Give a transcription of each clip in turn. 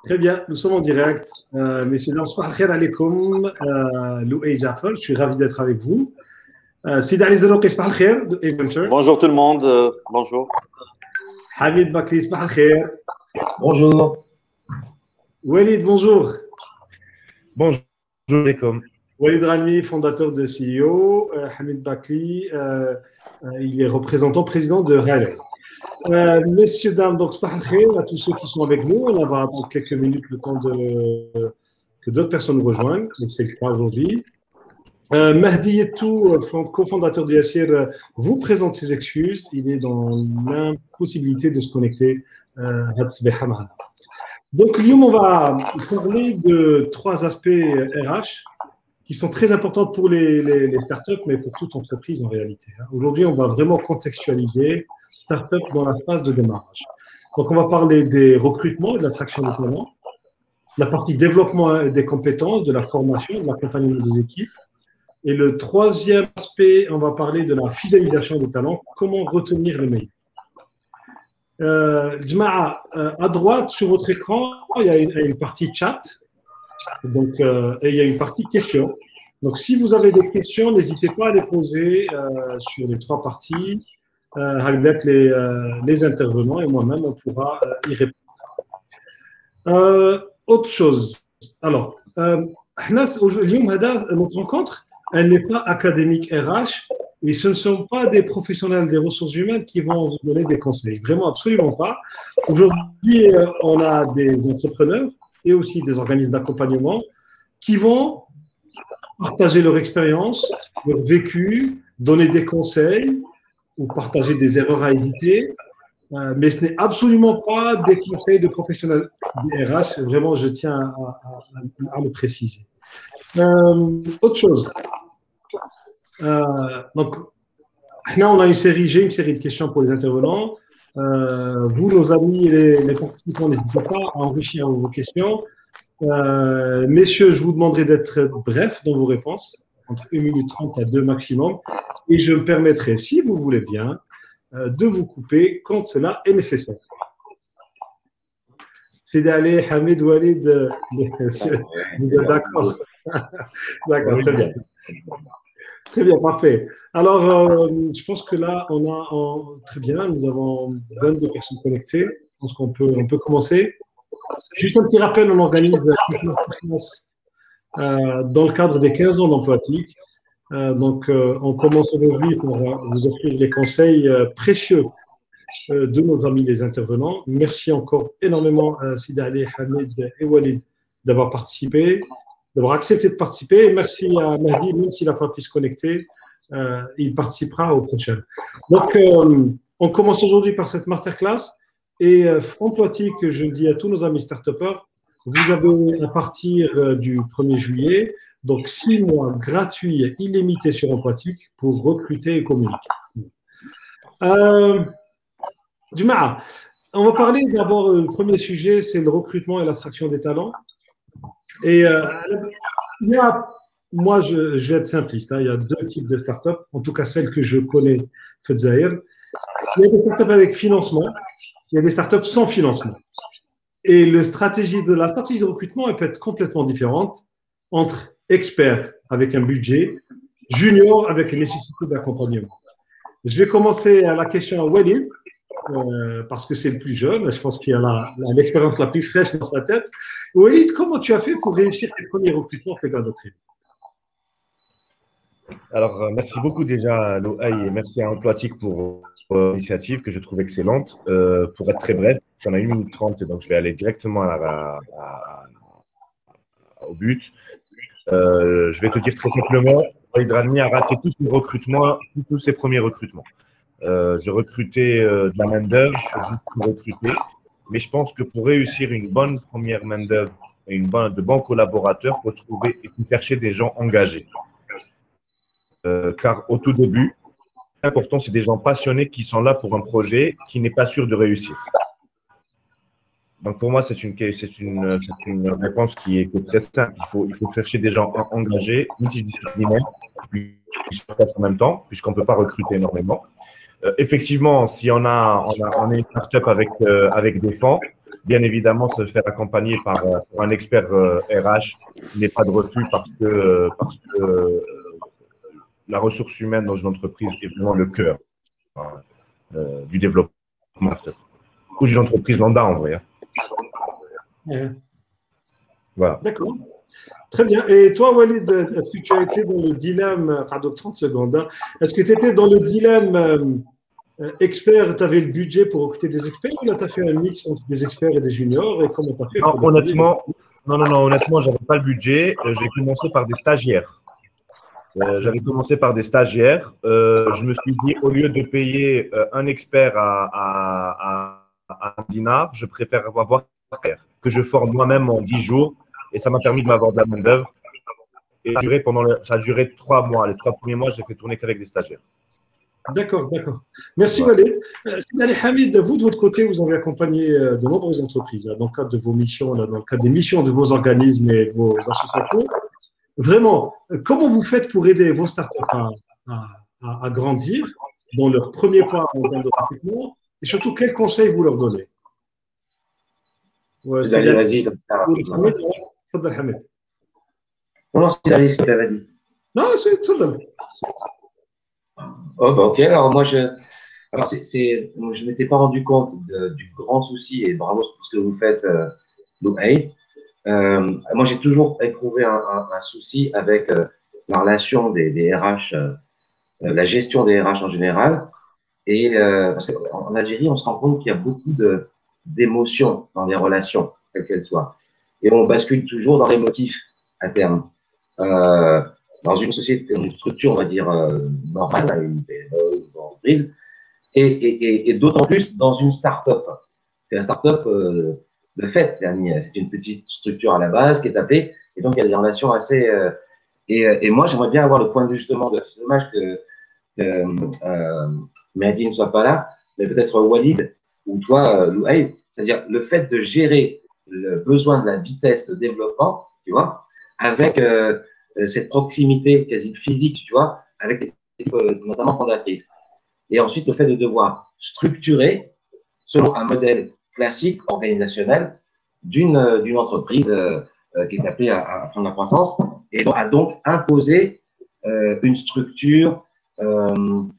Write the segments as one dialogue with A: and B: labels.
A: Très bien, nous sommes en direct. Messieurs, dames, صباح الخير عليكم. لؤي جعفر, je suis ravi d'être avec vous. سيدي علي زروقي, صباح الخير, de Adventure.
B: Bonjour tout le monde, bonjour.
A: Hamid Bakli, صباح الخير.
C: Bonjour.
A: Walid, bonjour.
C: Bonjour, alaikum.
A: Walid Rami, fondateur de CEO. Hamid Bakli, il est représentant président de Raleigh. Messieurs, dames, donc صباح الخير à tous ceux qui sont avec nous. On va attendre quelques minutes le temps que d'autres personnes nous rejoignent, mais c'est le cas aujourd'hui. Mahdi Yetou, cofondateur de Yassir, vous présente ses excuses. Il est dans l'impossibilité de se connecter. Donc, Lyon, on va parler de trois aspects RH qui sont très importants pour les startups, mais pour toute entreprise en réalité. Aujourd'hui, on va vraiment contextualiser startup dans la phase de démarrage. Donc, on va parler des recrutements et de l'attraction des talents, la partie développement des compétences, de la formation, de l'accompagnement des équipes. Et le troisième aspect, on va parler de la fidélisation des talents, comment retenir les meilleurs. Jama'a, à droite sur votre écran, il y a une partie chat, donc, et il y a une partie questions. Donc, si vous avez des questions, n'hésitez pas à les poser sur les trois parties, avec les intervenants et moi-même, on pourra y répondre. Autre chose, alors, notre rencontre, elle n'est pas académique RH, et ce ne sont pas des professionnels des ressources humaines qui vont vous donner des conseils. Vraiment, absolument pas. Aujourd'hui, on a des entrepreneurs et aussi des organismes d'accompagnement qui vont partager leur expérience, leur vécu, donner des conseils ou partager des erreurs à éviter. Mais ce n'est absolument pas des conseils de professionnels des RH. Vraiment, je tiens à le préciser. Autre chose. Donc, là, on a j'ai une série de questions pour les intervenants. Vous, nos amis et les participants, n'hésitez pas à enrichir vos questions. Messieurs, je vous demanderai d'être bref dans vos réponses, entre 1 minute 30 à 2 maximum. Et je me permettrai, si vous voulez bien, de vous couper quand cela est nécessaire. C'est d'aller, Hamid, Walid, d'accord. D'accord, très bien. Très bien, parfait. Alors, je pense que là, très bien, nous avons 22 personnes connectées. Je pense qu'on peut commencer. Juste un petit rappel, on organise dans le cadre des 15 ans d'Emploatique. Donc, on commence aujourd'hui pour vous offrir les conseils précieux de nos amis les intervenants. Merci encore énormément, Sidi Ali, Hamid et Walid, d'avoir participé, d'avoir accepté de participer. Et merci à Mahdi, même s'il n'a pas pu se connecter, il participera au prochain. Donc, on commence aujourd'hui par cette masterclass. Et Emploatique, je dis à tous nos amis start-upers, vous avez à partir du 1er juillet, donc 6 mois gratuits, illimités sur Emploatique pour recruter et communiquer. Jama'a, on va parler d'abord, le premier sujet, c'est le recrutement et l'attraction des talents. Et moi, je vais être simpliste. Il y a deux types de startups, en tout cas celles que je connais, Fedzahir. Il y a des startups avec financement, il y a des startups sans financement. Et la stratégie de recrutement, elle peut être complètement différente entre experts avec un budget, junior avec une nécessité d'accompagnement. Je vais commencer à la question à Walid, parce que c'est le plus jeune, je pense qu'il a l'expérience la plus fraîche dans sa tête. Walid, comment tu as fait pour réussir tes premiers recrutements fait d'autres?
C: Alors, merci beaucoup déjà, Loaï, et merci à Emploatique pour l'initiative que je trouve excellente. Pour être très bref, j'en ai 1 minute 30, donc je vais aller directement au but. Je vais te dire très simplement, Walid Rami a raté tous ses recrutements, tous ses premiers recrutements. Je recrutais de la main-d'œuvre juste pour recruter, mais je pense que pour réussir une bonne première main-d'œuvre et de bons collaborateurs, il faut trouver et chercher des gens engagés. Car au tout début, l'important, c'est des gens passionnés qui sont là pour un projet qui n'est pas sûr de réussir. Donc, pour moi, c'est une réponse qui est très simple. Il faut chercher des gens engagés, multidisciplinaires, qui se passent en même temps, puisqu'on ne peut pas recruter énormément. Effectivement, si on est une startup avec des fonds, bien évidemment, se faire accompagner par un expert RH n'est pas de refus parce que la ressource humaine dans une entreprise est vraiment le cœur du développement ou d'une entreprise lambda en vrai. Voilà.
A: D'accord. Très bien. Et toi, Walid, est-ce que tu as été dans le dilemme, pardon, 30 secondes, hein, est-ce que tu étais dans le dilemme expert, tu avais le budget pour recruter des experts ou là, tu as fait un mix entre des experts et des juniors et comment tu as fait
C: Non, honnêtement, je n'avais pas le budget. J'ai commencé par des stagiaires. J'avais commencé par des stagiaires. Je me suis dit, au lieu de payer un expert à un dinar, je préfère avoir que je forme moi-même en 10 jours. Et ça m'a permis de m'avoir de la main-d'œuvre. Et ça a duré 3 mois. Les 3 premiers mois, j'ai fait tourner qu'avec des stagiaires.
A: D'accord, d'accord. Merci Walid. Sidali Hamid, vous de votre côté, vous avez accompagné de nombreuses entreprises dans le cadre de vos missions, dans le cadre des missions de vos organismes et de vos associations. Vraiment, comment vous faites pour aider vos startups à grandir dans leur premier pas en termes de recrutement et surtout quels conseils vous leur donnez?
D: Vas-y.
A: تفضل حميد.
D: Non, vas-y.
A: Non, تفضل.
D: Oh, bah, ok, alors je ne m'étais pas rendu compte du grand souci et bravo pour ce que vous faites, Louhaï. Moi, j'ai toujours éprouvé un souci avec la relation des RH, la gestion des RH en général. Et parce qu'en Algérie, on se rend compte qu'il y a beaucoup d'émotions dans les relations, quelles qu'elles soient. Et on bascule toujours dans l'émotif à terme. Dans une société, une structure, on va dire, normale, une entreprise, et d'autant plus dans une start-up. C'est la start-up, de fait, c'est une petite structure à la base qui est appelée, et donc il y a des relations assez. Et moi, j'aimerais bien avoir le point de vue justement de. C'est dommage que Mehdi ne soit pas là, mais peut-être Walid ou toi, Louhaï, c'est-à-dire le fait de gérer le besoin de la vitesse de développement, tu vois, avec cette proximité quasi physique, tu vois, avec les équipes notamment fondatrices. Et ensuite, le fait de devoir structurer selon un modèle classique, organisationnel, d'une entreprise qui est appelée à prendre la croissance, et à donc imposer une structure, une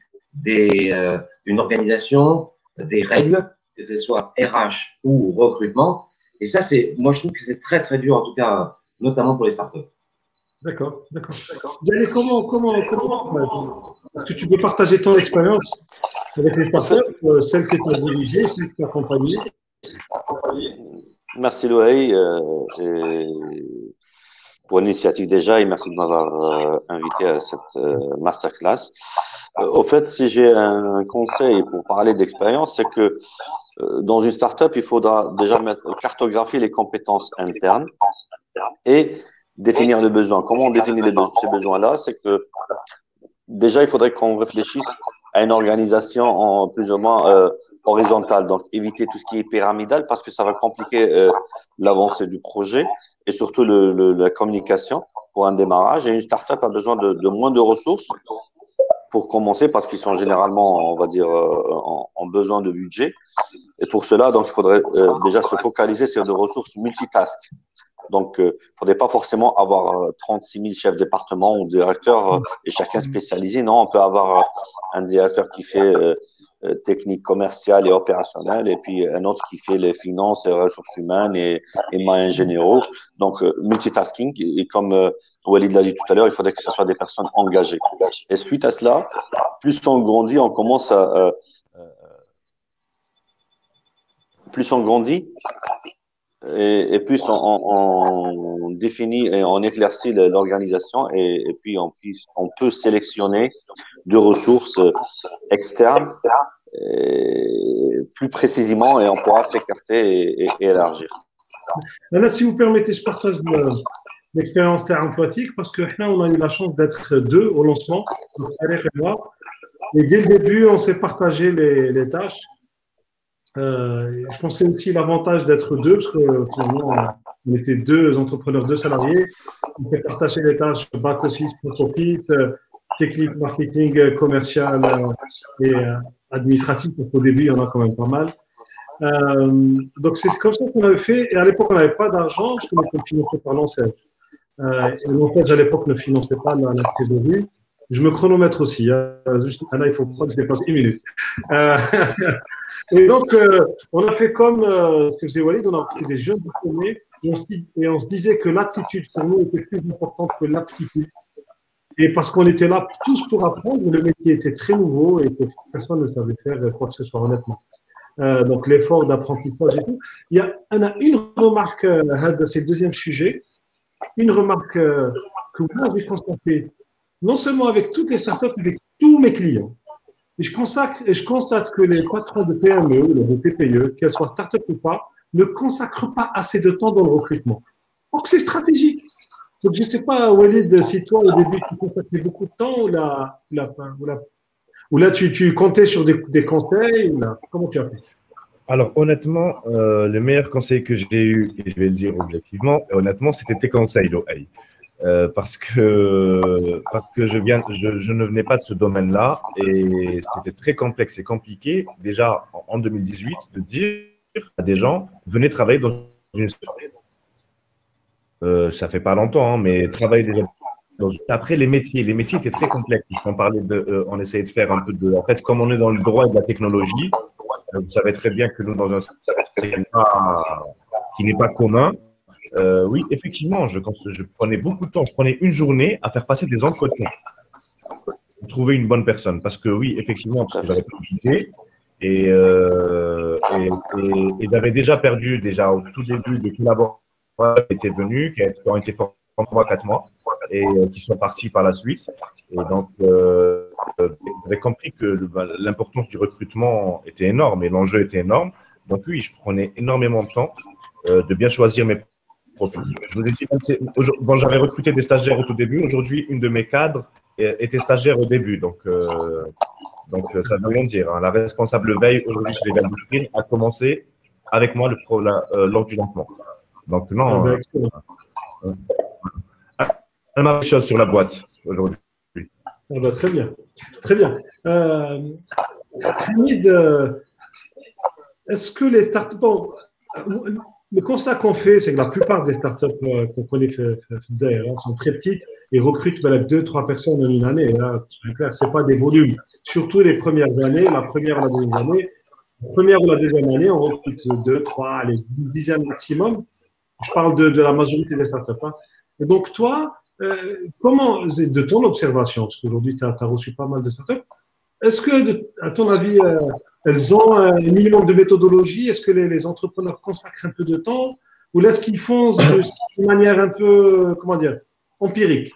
D: organisation, des règles, que ce soit RH ou recrutement. Et ça, moi, je trouve que c'est très, très dur, en tout cas, notamment pour les startups.
A: D'accord. Yannick, comment est-ce que tu peux partager ton expérience avec les startups, celles que tu as dirigées, celles que tu as accompagnées?
B: Merci Louhaï pour l'initiative déjà et merci de m'avoir invité à cette masterclass. Au fait, si j'ai un conseil pour parler d'expérience, c'est que dans une startup, il faudra déjà cartographier les compétences internes et définir les besoins. Comment on définit ces besoins-là? C'est que déjà, il faudrait qu'on réfléchisse à une organisation plus ou moins horizontale. Donc, éviter tout ce qui est pyramidal parce que ça va compliquer l'avancée du projet et surtout la communication pour un démarrage. Et une startup a besoin de moins de ressources pour commencer parce qu'ils sont généralement, on va dire, en besoin de budget. Et pour cela, donc, il faudrait déjà se focaliser sur des ressources multitask. Donc, il ne faudrait pas forcément avoir 36 000 chefs de département ou directeurs et chacun spécialisé. Non, on peut avoir un directeur qui fait technique commerciale et opérationnelle et puis un autre qui fait les finances et les ressources humaines et moyens généraux. Donc, multitasking. Et comme Walid l'a dit tout à l'heure, il faudrait que ce soit des personnes engagées. Et suite à cela, plus on grandit, on commence à… plus on grandit, et plus on définit et on éclaircit l'organisation et puis on peut sélectionner des ressources externes plus précisément et on pourra s'écarter et élargir.
A: Là, si vous permettez, je partage l'expérience thérapeutique parce que là, on a eu la chance d'être 2 au lancement, donc Eric et moi. Et dès le début, on s'est partagé les tâches. Je pensais aussi l'avantage d'être 2 parce que finalement, on était 2 entrepreneurs, 2 salariés. On s'est partagé les tâches back office, front office, technique, marketing, commercial et administratifs, parce qu'au début, il y en a quand même pas mal. Donc, c'est comme ça qu'on avait fait. Et à l'époque, on n'avait pas d'argent, parce qu'on était financé par l'ANSES. Et l'ANSES, à l'époque, ne finançait pas la trésorerie. Je me chronomètre aussi. Là, il faut pas que je dépasse 1 minute. Et donc, on a fait comme ce que faisait Walid, on a pris des jeunes diplômés et on se disait que l'attitude pour nous était plus importante que l'aptitude. Et parce qu'on était là tous pour apprendre, le métier était très nouveau et que personne ne savait faire quoi que ce soit, honnêtement. Donc, l'effort d'apprentissage et tout. On a une remarque, c'est le deuxième sujet, une remarque que moi j'ai constatée, non seulement avec toutes les startups, mais avec tous mes clients. Et je constate que les patrons de PME ou de TPE, qu'elles soient startup ou pas, ne consacrent pas assez de temps dans le recrutement. Or que c'est stratégique. Donc, je ne sais pas, Walid, si toi, au début, tu consacrais beaucoup de temps ou là tu comptais sur des conseils ou là, comment tu as fait?
C: Alors, honnêtement, le meilleur conseil que j'ai eu, et je vais le dire objectivement, honnêtement, c'était tes conseils, Loaï. Parce que je ne venais pas de ce domaine-là et c'était très complexe et compliqué, déjà en 2018, de dire à des gens, venez travailler dans une ça fait pas longtemps, hein, mais travailler déjà après les métiers étaient très complexes. On essayait de faire un peu de. En fait, comme on est dans le droit et de la technologie, vous savez très bien que nous, dans un secteur qui n'est pas commun, oui, effectivement, je prenais beaucoup de temps. Je prenais une journée à faire passer des entretiens pour trouver une bonne personne. Parce que oui, effectivement, parce que j'avais pas d'idée et j'avais déjà perdu au tout début des collaborateurs qui étaient venus, qui ont été formés en 3-4 mois et qui sont partis par la suite. Et donc, j'avais compris que l'importance du recrutement était énorme et l'enjeu était énorme. Donc oui, je prenais énormément de temps de bien choisir mes profils. Je vous ai dit, bon, j'avais recruté des stagiaires au tout début. Aujourd'hui, une de mes cadres était stagiaire au début. Donc ça veut rien dire. Hein. La responsable veille, aujourd'hui, chez les Valbuquerque, a commencé avec moi lors du lancement. Donc non, elle m'a fait chose sur la boîte aujourd'hui.
A: Ah bah, très bien. Très bien. Hamid, est-ce que les startups… Bon, le constat qu'on fait, c'est que la plupart des startups qu'on connaît sont très petites et recrutent 2-3 personnes en une année. C'est clair, ce n'est pas des volumes. Surtout les premières années, la première ou la deuxième année. La première ou la deuxième année, on recrute 2, 3, allez, 10 dizaines maximum. Je parle de la majorité des startups. Hein. Et donc, toi, comment, de ton observation, parce qu'aujourd'hui, tu as reçu pas mal de startups, est-ce que, à ton avis, elles ont un minimum de méthodologie? Est-ce que les entrepreneurs consacrent un peu de temps? Ou est-ce qu'ils font de manière un peu, comment dire, empirique?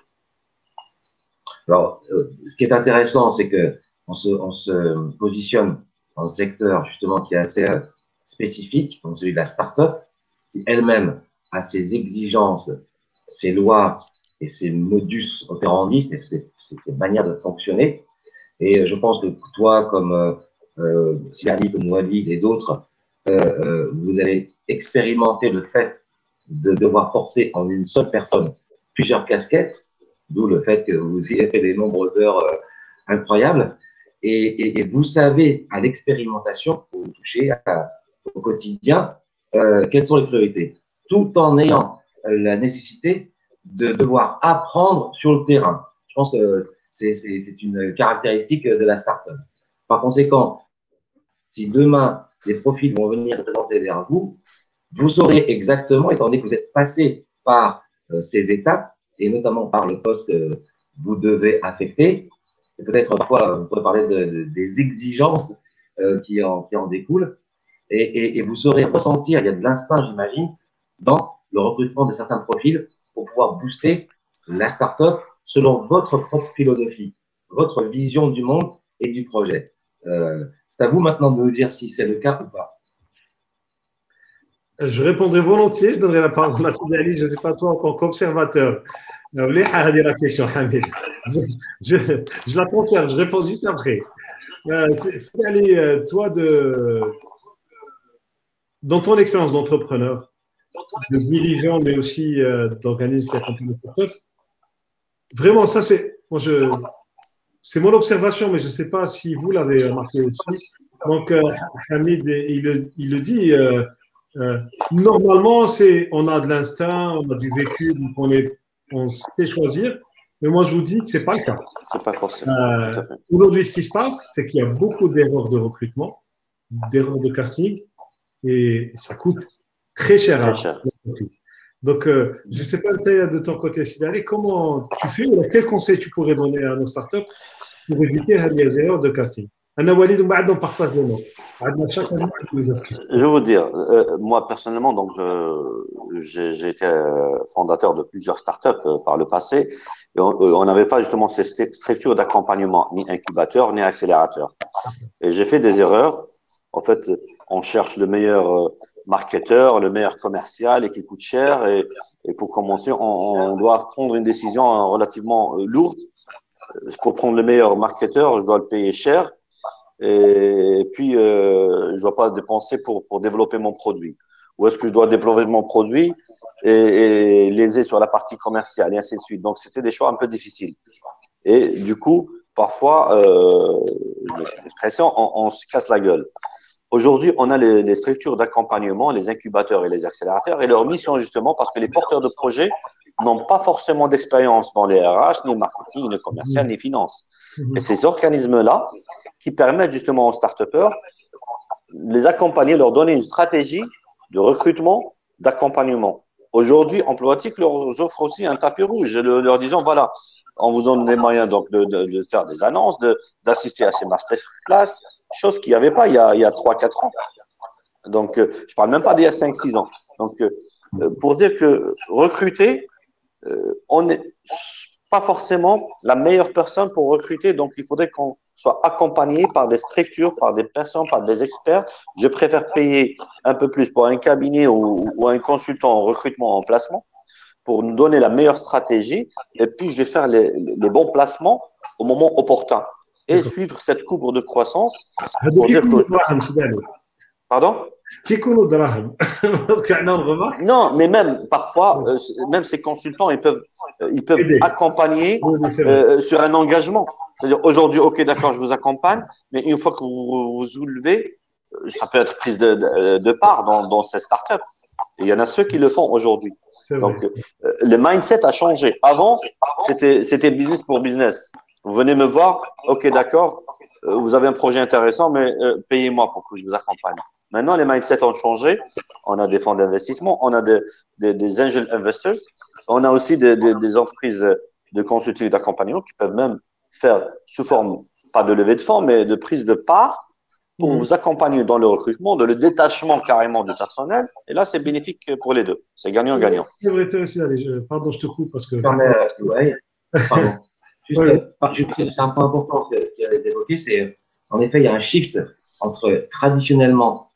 D: Alors, ce qui est intéressant, c'est qu'on se positionne dans un secteur, justement, qui est assez spécifique, comme celui de la start-up, qui elle-même a ses exigences, ses lois et ses modus operandi, ses manières de fonctionner. Et je pense que toi, comme Silali, comme Walid et d'autres, vous avez expérimenté le fait de devoir porter en une seule personne plusieurs casquettes, d'où le fait que vous ayez fait des nombres d'heures incroyables. Et vous savez, à l'expérimentation, vous touchez au quotidien, quelles sont les priorités, tout en ayant la nécessité de devoir apprendre sur le terrain. Je pense que c'est une caractéristique de la start-up. Par conséquent, si demain, les profils vont venir se présenter vers vous, vous saurez exactement, étant donné que vous êtes passé par ces étapes, et notamment par le poste que vous devez affecter, et peut-être parfois, vous pourrez parler des exigences qui en découlent, et vous saurez ressentir, il y a de l'instinct, j'imagine, dans le recrutement de certains profils pour pouvoir booster la start-up selon votre propre philosophie, votre vision du monde et du projet. C'est à vous maintenant de nous dire si c'est le cas ou pas.
A: Je répondrai volontiers, je donnerai la parole à Silali, je ne sais pas toi en tant qu'observateur. La question, Hamid. Je la conserve, je réponds juste après. Silali, toi, dans ton expérience d'entrepreneur, de dirigeant, mais aussi d'organisme qui accompagne le secteur, vraiment, ça, c'est mon observation, mais je ne sais pas si vous l'avez remarqué aussi. Donc, Hamid, il le dit, normalement, on a de l'instinct, on a du vécu, donc on sait choisir. Mais moi, je vous dis que ce n'est pas le cas.
B: C'est pas forcément.
A: Aujourd'hui, ce qui se passe, c'est qu'il y a beaucoup d'erreurs de recrutement, d'erreurs de casting, et ça coûte très cher.
B: Très cher.
A: Donc, je ne sais pas de ton côté, Sidali, comment tu fais, ou quel conseil tu pourrais donner à nos startups pour éviter les erreurs de casting?
B: Je vais vous dire, moi personnellement, donc j'ai été fondateur de plusieurs startups par le passé, et on n'avait pas justement ces structures d'accompagnement, ni incubateur, ni accélérateur. Et j'ai fait des erreurs. En fait, on cherche le meilleur marketeur, le meilleur commercial et qui coûte cher. Et pour commencer, on doit prendre une décision relativement lourde. Pour prendre le meilleur marketeur, je dois le payer cher. Et puis, je ne dois pas dépenser pour développer mon produit. Ou est-ce que je dois développer mon produit et léser sur la partie commerciale et ainsi de suite. Donc, c'était des choix un peu difficiles. Et du coup, parfois, on se casse la gueule. Aujourd'hui, on a les structures d'accompagnement, les incubateurs et les accélérateurs, et leur mission justement, parce que les porteurs de projets n'ont pas forcément d'expérience dans les RH, ni marketing, ni commercial, ni finance. Et ces organismes-là, qui permettent justement aux start-upers les accompagner, leur donner une stratégie de recrutement, d'accompagnement. Aujourd'hui, Emploatic leur offre aussi un tapis rouge, leur disant, voilà, on vous donne les moyens donc de faire des annonces, d'assister à ces masterclass, chose qu'il n'y avait pas il y a 3-4 ans. Donc, je ne parle même pas d'il y a 5-6 ans. Donc, pour dire que recruter, on n'est pas forcément la meilleure personne pour recruter. Donc, il faudrait qu'on soit accompagné par des structures, par des personnes, par des experts. Je préfère payer un peu plus pour un cabinet ou un consultant en recrutement, en placement, pour nous donner la meilleure stratégie. Et puis, je vais faire les bons placements au moment opportun et suivre cette courbe de croissance. Pour dire que... Pardon? Non, mais même parfois, même ces consultants, ils peuvent accompagner sur un engagement. C'est-à-dire aujourd'hui, ok, d'accord, je vous accompagne, mais une fois que vous vous levez, ça peut être prise de part dans ces startups. Et il y en a ceux qui le font aujourd'hui. Donc, le mindset a changé. Avant, c'était business pour business. Vous venez me voir, ok, d'accord, vous avez un projet intéressant, mais payez-moi pour que je vous accompagne. Maintenant, les mindsets ont changé. On a des fonds d'investissement, on a des angel investors, on a aussi des entreprises de consulting d'accompagnement qui peuvent même faire sous forme, pas de levée de fonds, mais de prise de part pour vous accompagner dans le recrutement, de le détachement carrément du personnel. Et là, c'est bénéfique pour les deux. C'est gagnant-gagnant.
A: C'est vrai, pardon, je te coupe parce que…
D: Ouais, pardon. C'est un point important qu'il a évoqué, c'est en effet, il y a un shift entre traditionnellement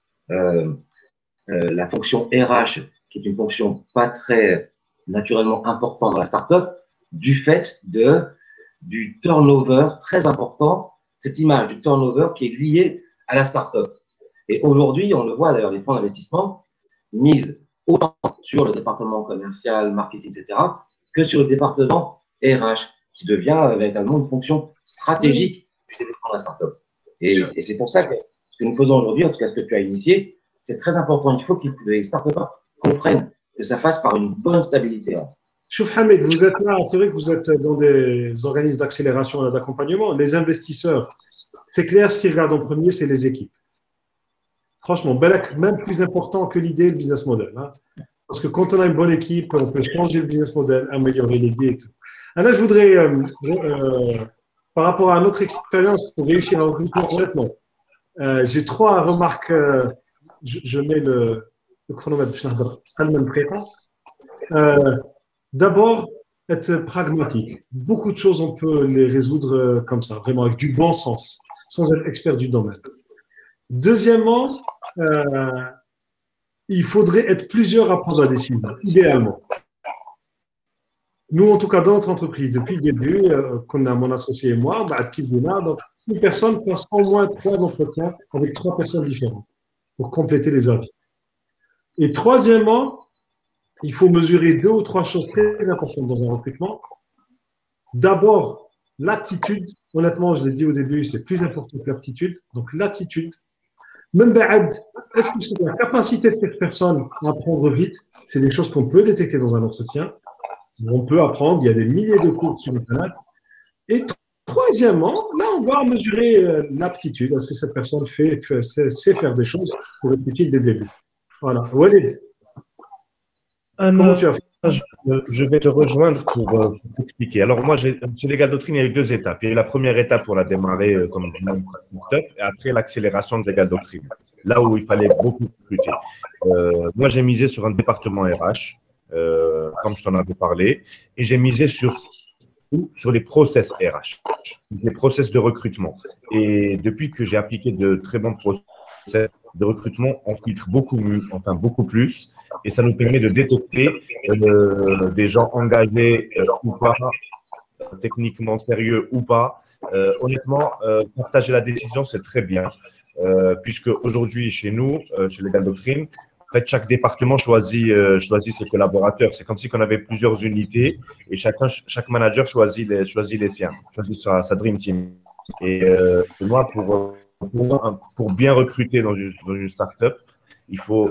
D: la fonction RH, qui est une fonction pas très naturellement importante dans la startup, du fait du turnover très important, cette image du turnover qui est liée à la startup. Et aujourd'hui, on le voit d'ailleurs, les fonds d'investissement misent autant sur le département commercial, marketing, etc., que sur le département RH, qui devient véritablement une fonction stratégique du développement de la startup. Et c'est pour ça que ce que nous faisons aujourd'hui, en tout cas ce que tu as initié, c'est très important. Il faut que les startups comprennent que ça passe par une bonne stabilité.
A: Chouf Hamid, vous êtes là, c'est vrai que vous êtes dans des organismes d'accélération et d'accompagnement. Les investisseurs, c'est clair, ce qu'ils regardent en premier, c'est les équipes. Franchement, même plus important que l'idée et le business model. Hein. Parce que quand on a une bonne équipe, on peut changer le business model, améliorer l'idée et tout. Alors là, je voudrais, par rapport à notre expérience, pour réussir à recruter honnêtement, j'ai 3 remarques. Je mets le chronomètre. D'abord, être pragmatique. Beaucoup de choses, on peut les résoudre comme ça, vraiment avec du bon sens, sans être expert du domaine. Deuxièmement, il faudrait être plusieurs à prendre la décision, idéalement. Nous, en tout cas, dans notre entreprise, depuis le début, qu'on a mon associé et moi, donc, une personne passe au moins 3 entretiens avec 3 personnes différentes pour compléter les avis. Et troisièmement, il faut mesurer 2 ou 3 choses très importantes dans un recrutement. D'abord, l'attitude, honnêtement, je l'ai dit au début, c'est plus important que l'aptitude. Donc, l'attitude. Même est-ce que c'est la capacité de cette personne à apprendre vite? C'est des choses qu'on peut détecter dans un entretien. On peut apprendre, il y a des milliers de cours sur Internet. Et troisièmement, là, on va mesurer l'aptitude. Est-ce que cette personne sait faire des choses pour être utile dès le début? Voilà. Walid, comment tu as fait?
C: Je vais te rejoindre pour t'expliquer. Alors, moi, chez Legal Doctrine, il y a eu deux étapes. Il y a eu la première étape pour la démarrer comme startup et après l'accélération de Legal Doctrine, là où il fallait beaucoup recruter. Moi, j'ai misé sur un département RH, comme je t'en avais parlé, et j'ai misé sur les process RH, les process de recrutement. Et depuis que j'ai appliqué de très bons process de recrutement, on filtre beaucoup plus, et ça nous permet de détecter des gens engagés ou pas, techniquement sérieux ou pas. Honnêtement, partager la décision, c'est très bien, puisque aujourd'hui, chez nous, chez Legal Doctrine, en fait, chaque département choisit ses collaborateurs. C'est comme si on avait plusieurs unités et chaque manager choisit les siens, choisit sa Dream Team. Et moi, pour bien recruter dans une startup, il faut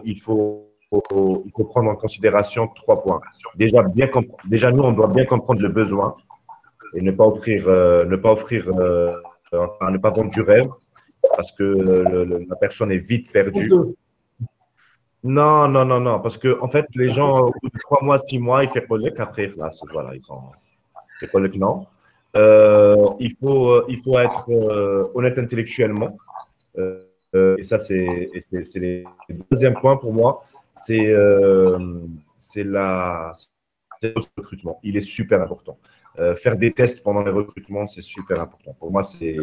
C: prendre en considération 3 points. Déjà, nous, on doit bien comprendre le besoin et ne pas vendre du rêve parce que la personne est vite perdue. Non, parce que en fait, les gens, au bout de 3 mois, 6 mois, ils font collègue après, là, voilà, ils sont collègue, non. Il faut être honnête intellectuellement. Et ça, c'est le deuxième point pour moi, c'est le recrutement. Il est super important. Faire des tests pendant les recrutements, c'est super important. Pour moi, c'est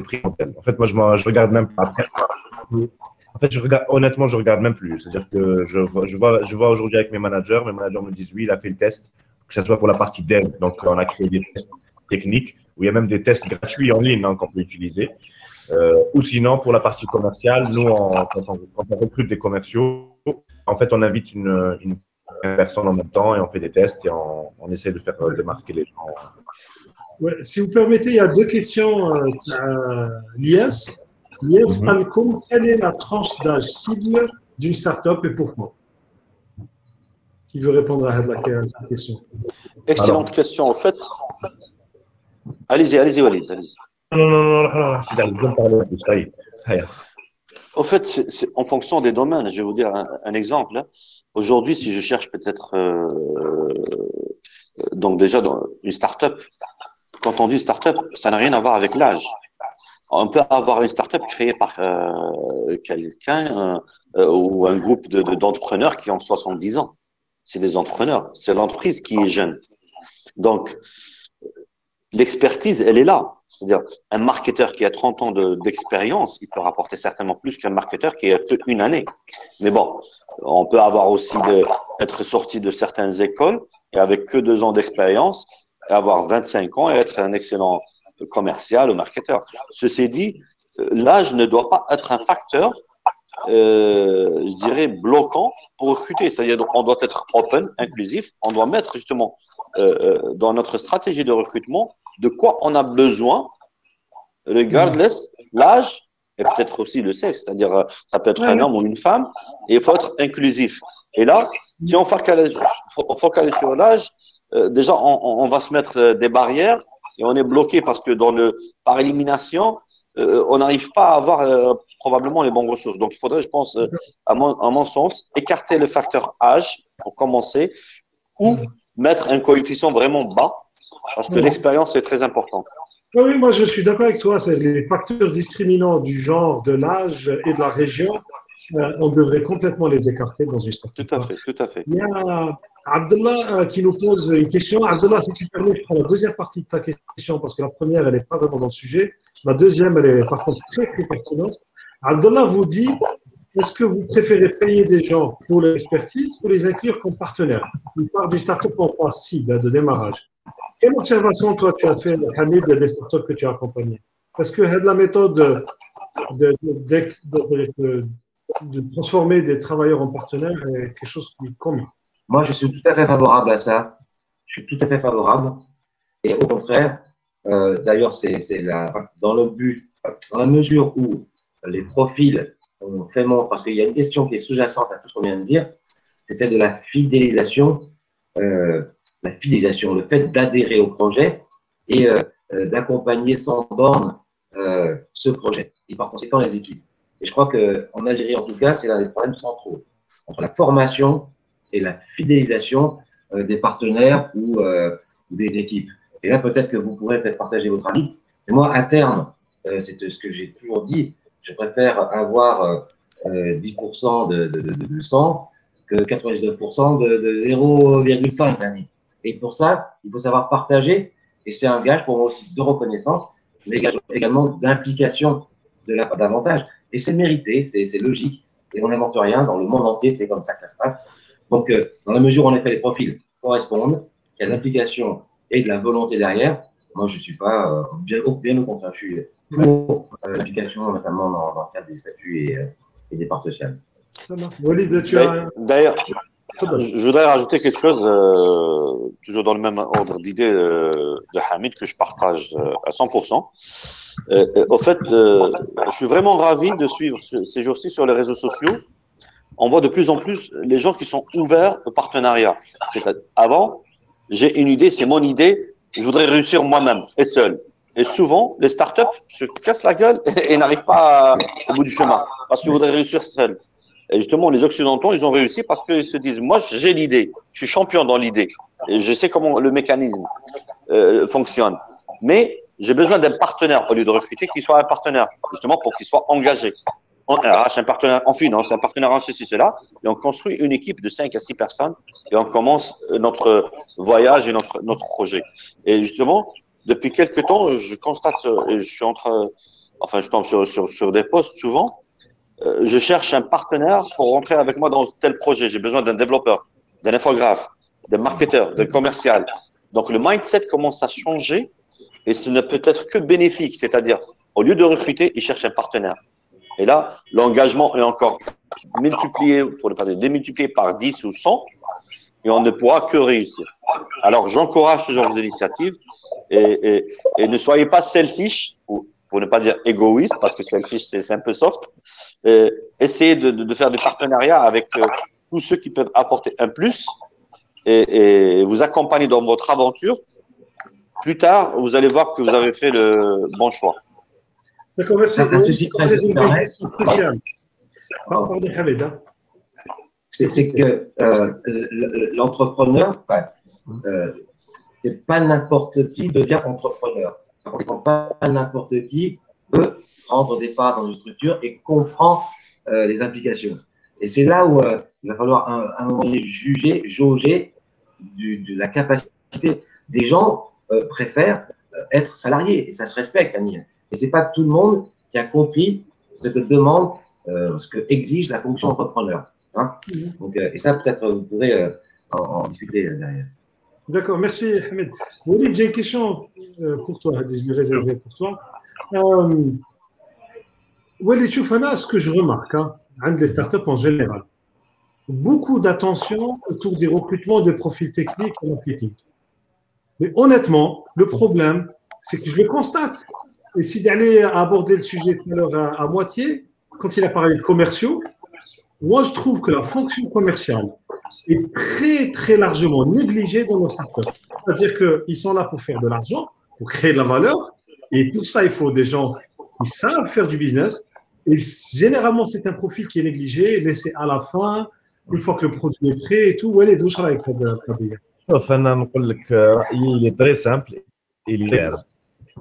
C: primordial. En fait, moi, je regarde même pas après. En fait, honnêtement, je regarde même plus. C'est-à-dire que je vois aujourd'hui avec mes managers me disent oui, il a fait le test, que ce soit pour la partie dev. Donc, on a créé des tests techniques où il y a même des tests gratuits en ligne qu'on peut utiliser. Ou sinon, pour la partie commerciale, nous, quand on recrute des commerciaux, en fait, on invite une personne en même temps et on fait des tests et on essaie de faire démarquer les gens.
A: Ouais, si vous permettez, il y a 2 questions. Lies Alcom, quelle est la tranche d'âge cible d'une startup et pourquoi? Qui veut répondre à cette question?
B: Excellente question. En fait, allez-y, Walid. Allez-y.
C: Non,
B: En fait, c'est en fonction des domaines. Je vais vous dire un exemple. Aujourd'hui, si je cherche peut-être, donc déjà dans une start-up, quand on dit start-up, ça n'a rien à voir avec l'âge. On peut avoir une start-up créée par quelqu'un ou un groupe d'entrepreneurs qui ont 70 ans. C'est des entrepreneurs. C'est l'entreprise qui est jeune. Donc, l'expertise, elle est là. C'est-à-dire, un marketeur qui a 30 ans d'expérience, il peut rapporter certainement plus qu'un marketeur qui a qu'une année. Mais bon, on peut avoir aussi être sorti de certaines écoles et avec que 2 ans d'expérience, et avoir 25 ans et être un excellent commercial ou marketeur. Ceci dit, l'âge ne doit pas être un facteur, je dirais, bloquant pour recruter. C'est-à-dire, on doit être open, inclusif. On doit mettre justement dans notre stratégie de recrutement de quoi on a besoin, regardless l'âge et peut-être aussi le sexe. C'est-à-dire, ça peut être un homme ou une femme et il faut être inclusif. Et là, si on focalise sur l'âge, déjà, on va se mettre des barrières et on est bloqué parce que par élimination, on n'arrive pas à avoir probablement les bonnes ressources. Donc, il faudrait, je pense, à mon sens, écarter le facteur âge pour commencer ou mettre un coefficient vraiment bas parce que l'expérience est très importante.
A: Oui, moi je suis d'accord avec toi. C'est les facteurs discriminants du genre, de l'âge et de la région. On devrait complètement les écarter dans une startup.
B: Tout à fait.
A: Il y a Abdallah qui nous pose une question. Abdallah, si tu permets, je prends la deuxième partie de ta question parce que la première, elle n'est pas vraiment dans le sujet. La deuxième, elle est par contre très, très pertinente. Abdallah vous dit, est-ce que vous préférez payer des gens pour l'expertise ou les inclure comme partenaires? Il parle du startup en phase seed, de démarrage. Quelle observation, toi, tu as fait, Hamid, des startups que tu as accompagnées? Est-ce que la méthode de transformer des travailleurs en partenaires est quelque chose qui convient?
D: Moi, je suis tout à fait favorable à ça. Je suis tout à fait favorable. Et au contraire, D'ailleurs, dans le but, dans la mesure où les profils ont fait parce qu'il y a une question qui est sous-jacente à tout ce qu'on vient de dire, c'est celle de la fidélisation, le fait d'adhérer au projet et d'accompagner sans borne ce projet et par conséquent les équipes. Et je crois qu'en Algérie, en tout cas, c'est l'un des problèmes centraux entre la formation et la fidélisation des partenaires ou des équipes. Et là, peut-être que vous pourrez peut-être partager votre avis. Et moi, à terme, c'est ce que j'ai toujours dit, je préfère avoir 10% de 100 que 99% de 0,5 l'année. Et pour ça, il faut savoir partager, et c'est un gage pour moi aussi de reconnaissance, mais également d'implication davantage. Et c'est mérité, c'est logique, et on n'invente rien, dans le monde entier, c'est comme ça que ça se passe. Donc, dans la mesure où en effet les profils correspondent, qu'il y a de l'implication et de la volonté derrière, moi je ne suis pas, bien au contraire, je suis pour l'implication, notamment dans le cadre des statuts et des parts sociales.
B: D'ailleurs, je voudrais rajouter quelque chose, toujours dans le même ordre d'idée de Hamid, que je partage à 100%. Au fait, je suis vraiment ravi de suivre ces jours-ci sur les réseaux sociaux. On voit de plus en plus les gens qui sont ouverts au partenariat. Avant, j'ai une idée, c'est mon idée, je voudrais réussir moi-même et seul. Et souvent, les startups se cassent la gueule et n'arrivent pas au bout du chemin parce qu'ils voudraient réussir seuls. Et justement, les Occidentaux, ils ont réussi parce qu'ils se disent, moi, j'ai l'idée, je suis champion dans l'idée, et je sais comment le mécanisme fonctionne. Mais j'ai besoin d'un partenaire au lieu de recruter, qu'il soit un partenaire, justement pour qu'il soit engagé. En RH, un partenaire en finance, un partenaire en ceci, cela, et on construit une équipe de 5 à 6 personnes et on commence notre voyage et notre projet. Et justement, depuis quelques temps, je constate, je suis je tombe sur des postes souvent. Je cherche un partenaire pour rentrer avec moi dans tel projet. J'ai besoin d'un développeur, d'un infographe, d'un marketeur, d'un commercial. Donc, le mindset commence à changer et ce ne peut être que bénéfique. C'est-à-dire, au lieu de recruter, il cherche un partenaire. Et là, l'engagement est encore multiplié, pour ne pas dire démultiplié par 10 ou 100 et on ne pourra que réussir. Alors, j'encourage ce genre d'initiative et ne soyez pas selfish ou pour ne pas dire égoïste, parce que selfish, c'est un peu soft. Essayez de faire des partenariats avec tous ceux qui peuvent apporter un plus et vous accompagner dans votre aventure. Plus tard, vous allez voir que vous avez fait le bon chois.
A: D'accord, merci.
D: C'est que l'entrepreneur, c'est pas n'importe qui devient entrepreneur. Pas n'importe qui peut prendre des parts dans une structure et comprend les implications. Et c'est là où il va falloir à un moment donné jauger de la capacité. Des gens préfèrent être salariés et ça se respecte, Annie. Et c'est pas tout le monde qui a compris ce que demande, ce que exige la fonction entrepreneur. Hein. Donc, et ça, peut-être, vous pourrez en discuter derrière.
A: D'accord, merci Hamid. Walid, j'ai une question pour toi, je l'ai réservée pour toi. Walid, ce que je remarque, les startups en général, beaucoup d'attention autour des recrutements des profils techniques et marketing. Mais honnêtement, le problème, c'est que je le constate. Et si d'aller aborder le sujet tout à l'heure à moitié, quand il a parlé de commerciaux, moi je trouve que la fonction commerciale est très, très largement négligée dans nos startups. C'est-à-dire qu'ils sont là pour faire de l'argent, pour créer de la valeur, et pour ça, il faut des gens qui savent faire du business. Et généralement, c'est un profil qui est négligé, laissé à la fin, une fois que le produit est prêt et tout. Ouais, les douches avec
C: il est très simple.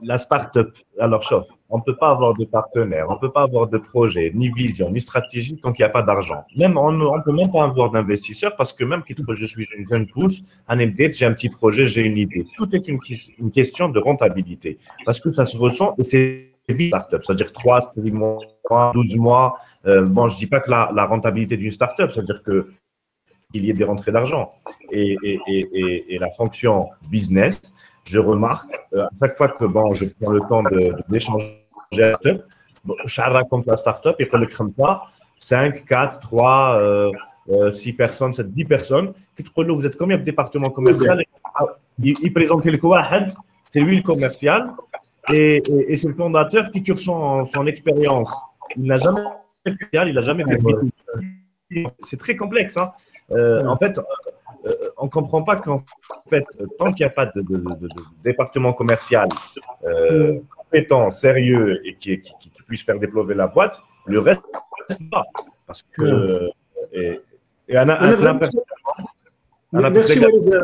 C: La start-up, alors chauffe, on ne peut pas avoir de partenaire, on ne peut pas avoir de projet, ni vision, ni stratégie tant qu'il n'y a pas d'argent. Même on ne peut même pas avoir d'investisseurs parce que même quand je suis une jeune pousse, j'ai un petit projet, j'ai une idée. Tout est une question de rentabilité parce que ça se ressent et c'est vite start-up, c'est-à-dire 3, 6 mois, 12 mois. Bon, je ne dis pas que la rentabilité d'une start-up, c'est-à-dire qu'il y ait des rentrées d'argent et la fonction business. Je remarque, à chaque fois que je prends le temps d'échanger avec la comme la start-up, et pour le crème 5, 4, 3, 6 personnes, 7, 10 personnes, vous êtes combien de départements commerciaux? Ils présentent le c'est lui le commercial et c'est le fondateur qui tire son expérience. Il n'a jamais fait de commercial, il n'a jamais fait de B2B. C'est très complexe. Hein. En fait, on ne comprend pas qu'en fait, tant qu'il n'y a pas de département commercial compétent, sérieux et qui puisse faire déployer la boîte, le reste, pas. Parce que.
A: Merci Walid.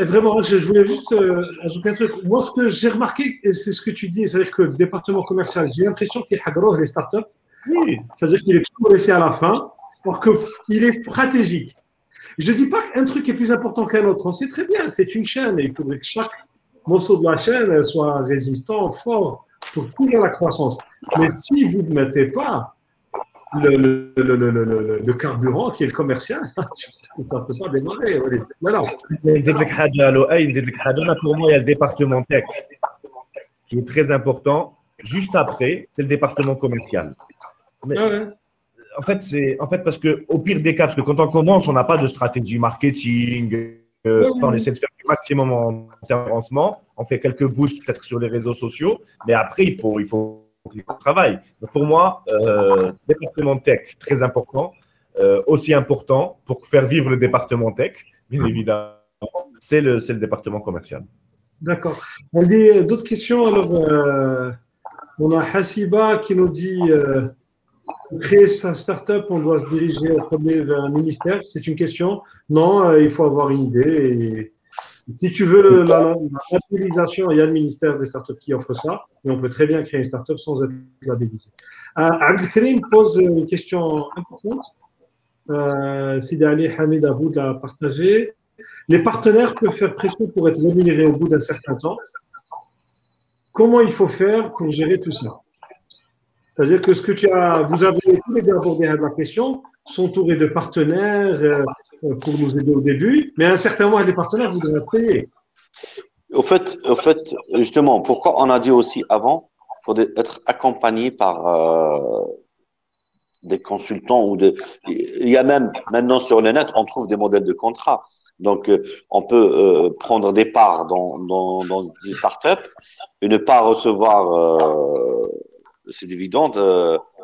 A: Vraiment, je voulais juste ajouter un truc. Moi, ce que j'ai remarqué, c'est ce que tu dis, c'est-à-dire que le département commercial, j'ai l'impression qu'il y a les startups.
C: Oui.
A: C'est-à-dire qu'il est toujours laissé à la fin, alors qu'il est stratégique. Je ne dis pas qu'un truc est plus important qu'un autre. On sait très bien, c'est une chaîne et il faudrait que chaque morceau de la chaîne soit résistant, fort pour tirer la croissance. Mais si vous ne mettez pas le carburant qui est le commercial, ça ne peut pas démarrer. Non.
C: Pour moi, il y a le département tech qui est très important. Juste après, c'est le département commercial. Mais, en fait, parce qu'au pire des cas, parce que quand on commence, on n'a pas de stratégie marketing, on essaie de faire le maximum en référencement, on fait quelques boosts peut-être sur les réseaux sociaux, mais après, il faut qu'on travaille. Donc pour moi, département tech, très important, aussi important pour faire vivre le département tech, bien évidemment, c'est le département commercial.
A: D'accord. On a d'autres questions. Alors, on a Hassiba qui nous dit pour créer sa start-up, on doit se diriger au premier vers un ministère. C'est une question. Non, il faut avoir une idée. Et si tu veux la labellisation, il y a le ministère des startups qui offre ça. Et on peut très bien créer une start-up sans être labellisé. Abdelkrim pose une question importante. Sidi Ali Hamid, à vous de la partager. Les partenaires peuvent faire pression pour être rémunérés au bout d'un certain temps. Comment il faut faire pour gérer tout ça? C'est-à-dire que vous avez tous les deux abordé la question, sont entourés de partenaires pour nous aider au début, mais à un certain moment, les partenaires voudraient payer.
B: Au fait, justement, pourquoi on a dit aussi avant, il faut être accompagné par des consultants il y a même maintenant sur le net, on trouve des modèles de contrat. Donc, on peut prendre des parts dans des startups et ne pas recevoir ces dividendes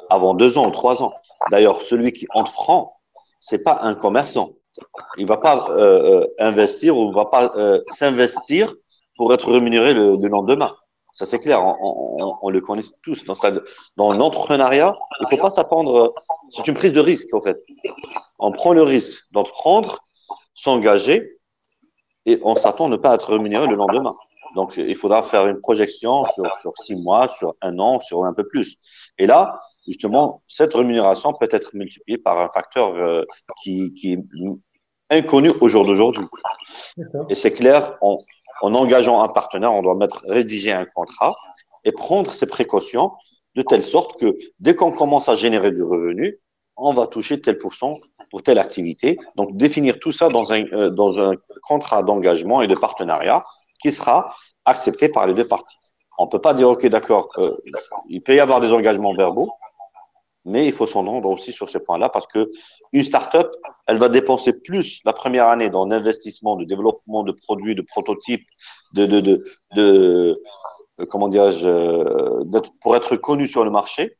B: avant 2 ans ou 3 ans. D'ailleurs, celui qui entreprend, c'est pas un commerçant. Il va pas investir ou va pas s'investir pour être rémunéré le lendemain. Ça, c'est clair. On le connaît tous. Dans l'entrepreneuriat, il faut pas s'attendre. C'est une prise de risque, en fait. On prend le risque d'entreprendre, s'engager et on s'attend à ne pas être rémunéré le lendemain. Donc, il faudra faire une projection sur 6 mois, sur 1 an, sur un peu plus. Et là, justement, cette rémunération peut être multipliée par un facteur qui est inconnu au jour d'aujourd'hui. Et c'est clair, en engageant un partenaire, on doit rédiger un contrat et prendre ses précautions de telle sorte que dès qu'on commence à générer du revenu, on va toucher tel pourcent pour telle activité. Donc, définir tout ça dans un contrat d'engagement et de partenariat qui sera accepté par les deux parties. On ne peut pas dire, OK, d'accord, il peut y avoir des engagements verbaux, mais il faut s'entendre aussi sur ce point-là parce qu'une start-up, elle va dépenser plus la première année dans l'investissement, de développement de produits, de prototypes, comment dirais-je, pour être connue sur le marché,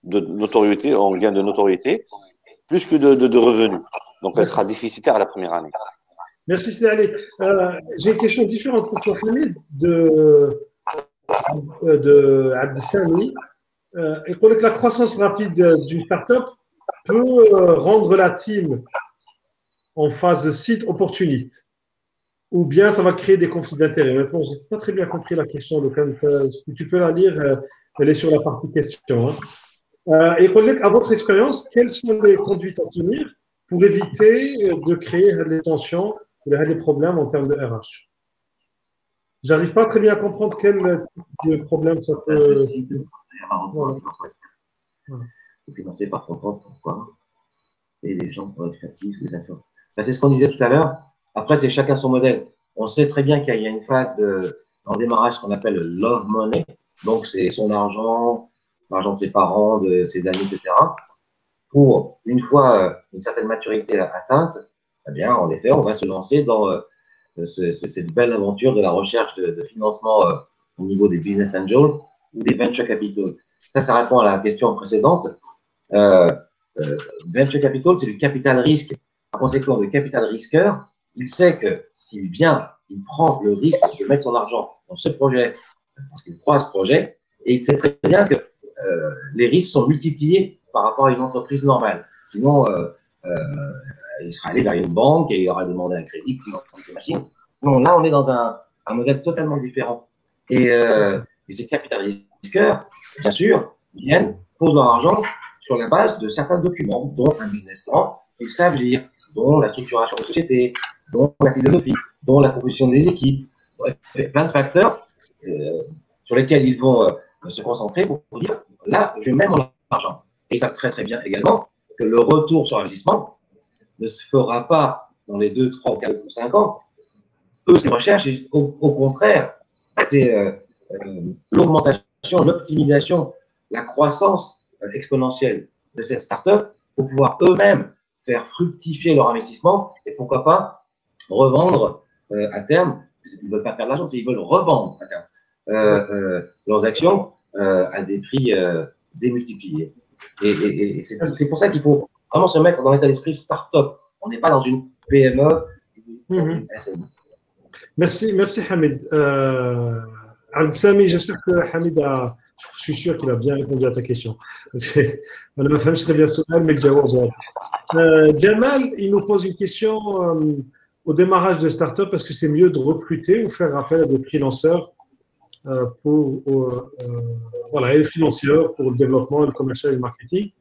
B: de notoriété, en gain de notoriété, plus que de revenus. Donc, elle sera déficitaire la première année.
A: Merci, Cédric. J'ai une question différente pour toi, Hamid, de Abdesami. Et pour que la croissance rapide d'une start-up peut rendre la team en phase site opportuniste. Ou bien ça va créer des conflits d'intérêts. Honnêtement, je n'ai pas très bien compris la question. Donc, si tu peux la lire, elle est sur la partie question. Hein. Et à votre expérience, quelles sont les conduites à tenir pour éviter de créer des tensions, des problèmes en termes de RH? J'arrive pas très bien à comprendre quel type de problème ça peut.
D: Voilà. C'est financé par ton compte, pourquoi? Et les gens pour être créatifs, les acteurs. C'est ce qu'on disait tout à l'heure. Après, c'est chacun son modèle. On sait très bien qu'il y a une phase en démarrage qu'on appelle le love money. Donc, c'est son argent, l'argent de ses parents, de ses amis, etc. Pour, une fois une certaine maturité atteinte, eh bien, en effet, on va se lancer dans cette belle aventure de la recherche de financement au niveau des business angels ou des venture capital. Ça répond à la question précédente. Venture capital, c'est du capital risque. Par conséquent, le capital risqueur, il sait que s'il vient, il prend le risque de mettre son argent dans ce projet, parce qu'il croit à ce projet, et il sait très bien que les risques sont multipliés par rapport à une entreprise normale. Sinon, il serait allé vers une banque et il aurait demandé un crédit pour ses machines. Non, là, on est dans un modèle totalement différent. Et ces capital risqueurs, bien sûr, viennent, posent leur argent sur la base de certains documents, dont un business plan, ils savent lire, dont la structuration de la société, dont la philosophie, dont la composition des équipes, bref, plein de facteurs sur lesquels ils vont se concentrer pour dire, là, je mets mon argent. Et ils savent très très bien également que le retour sur investissement ne se fera pas dans les 2, 3, 4 ou 5 ans. Eux, ce qu'ils recherchent, au contraire, c'est l'augmentation, l'optimisation, la croissance exponentielle de cette start-up pour pouvoir eux-mêmes faire fructifier leur investissement et pourquoi pas revendre à terme. Ils ne veulent pas faire de l'argent, ils veulent revendre à terme leurs actions à des prix démultipliés. Et c'est pour ça qu'il faut vraiment se mettre dans l'état d'esprit start-up. On n'est pas dans une PME, une SME.
A: Merci Hamid. Al-Sami, j'espère que Hamid a. Je suis sûr qu'il a bien répondu à ta question. On ne fait très bien ce mais le jawab. Jamal, il nous pose une question au démarrage de start-up. Est-ce que c'est mieux de recruter ou faire appel à des freelanceurs pour les financiers pour le développement, le commercial et le marketing?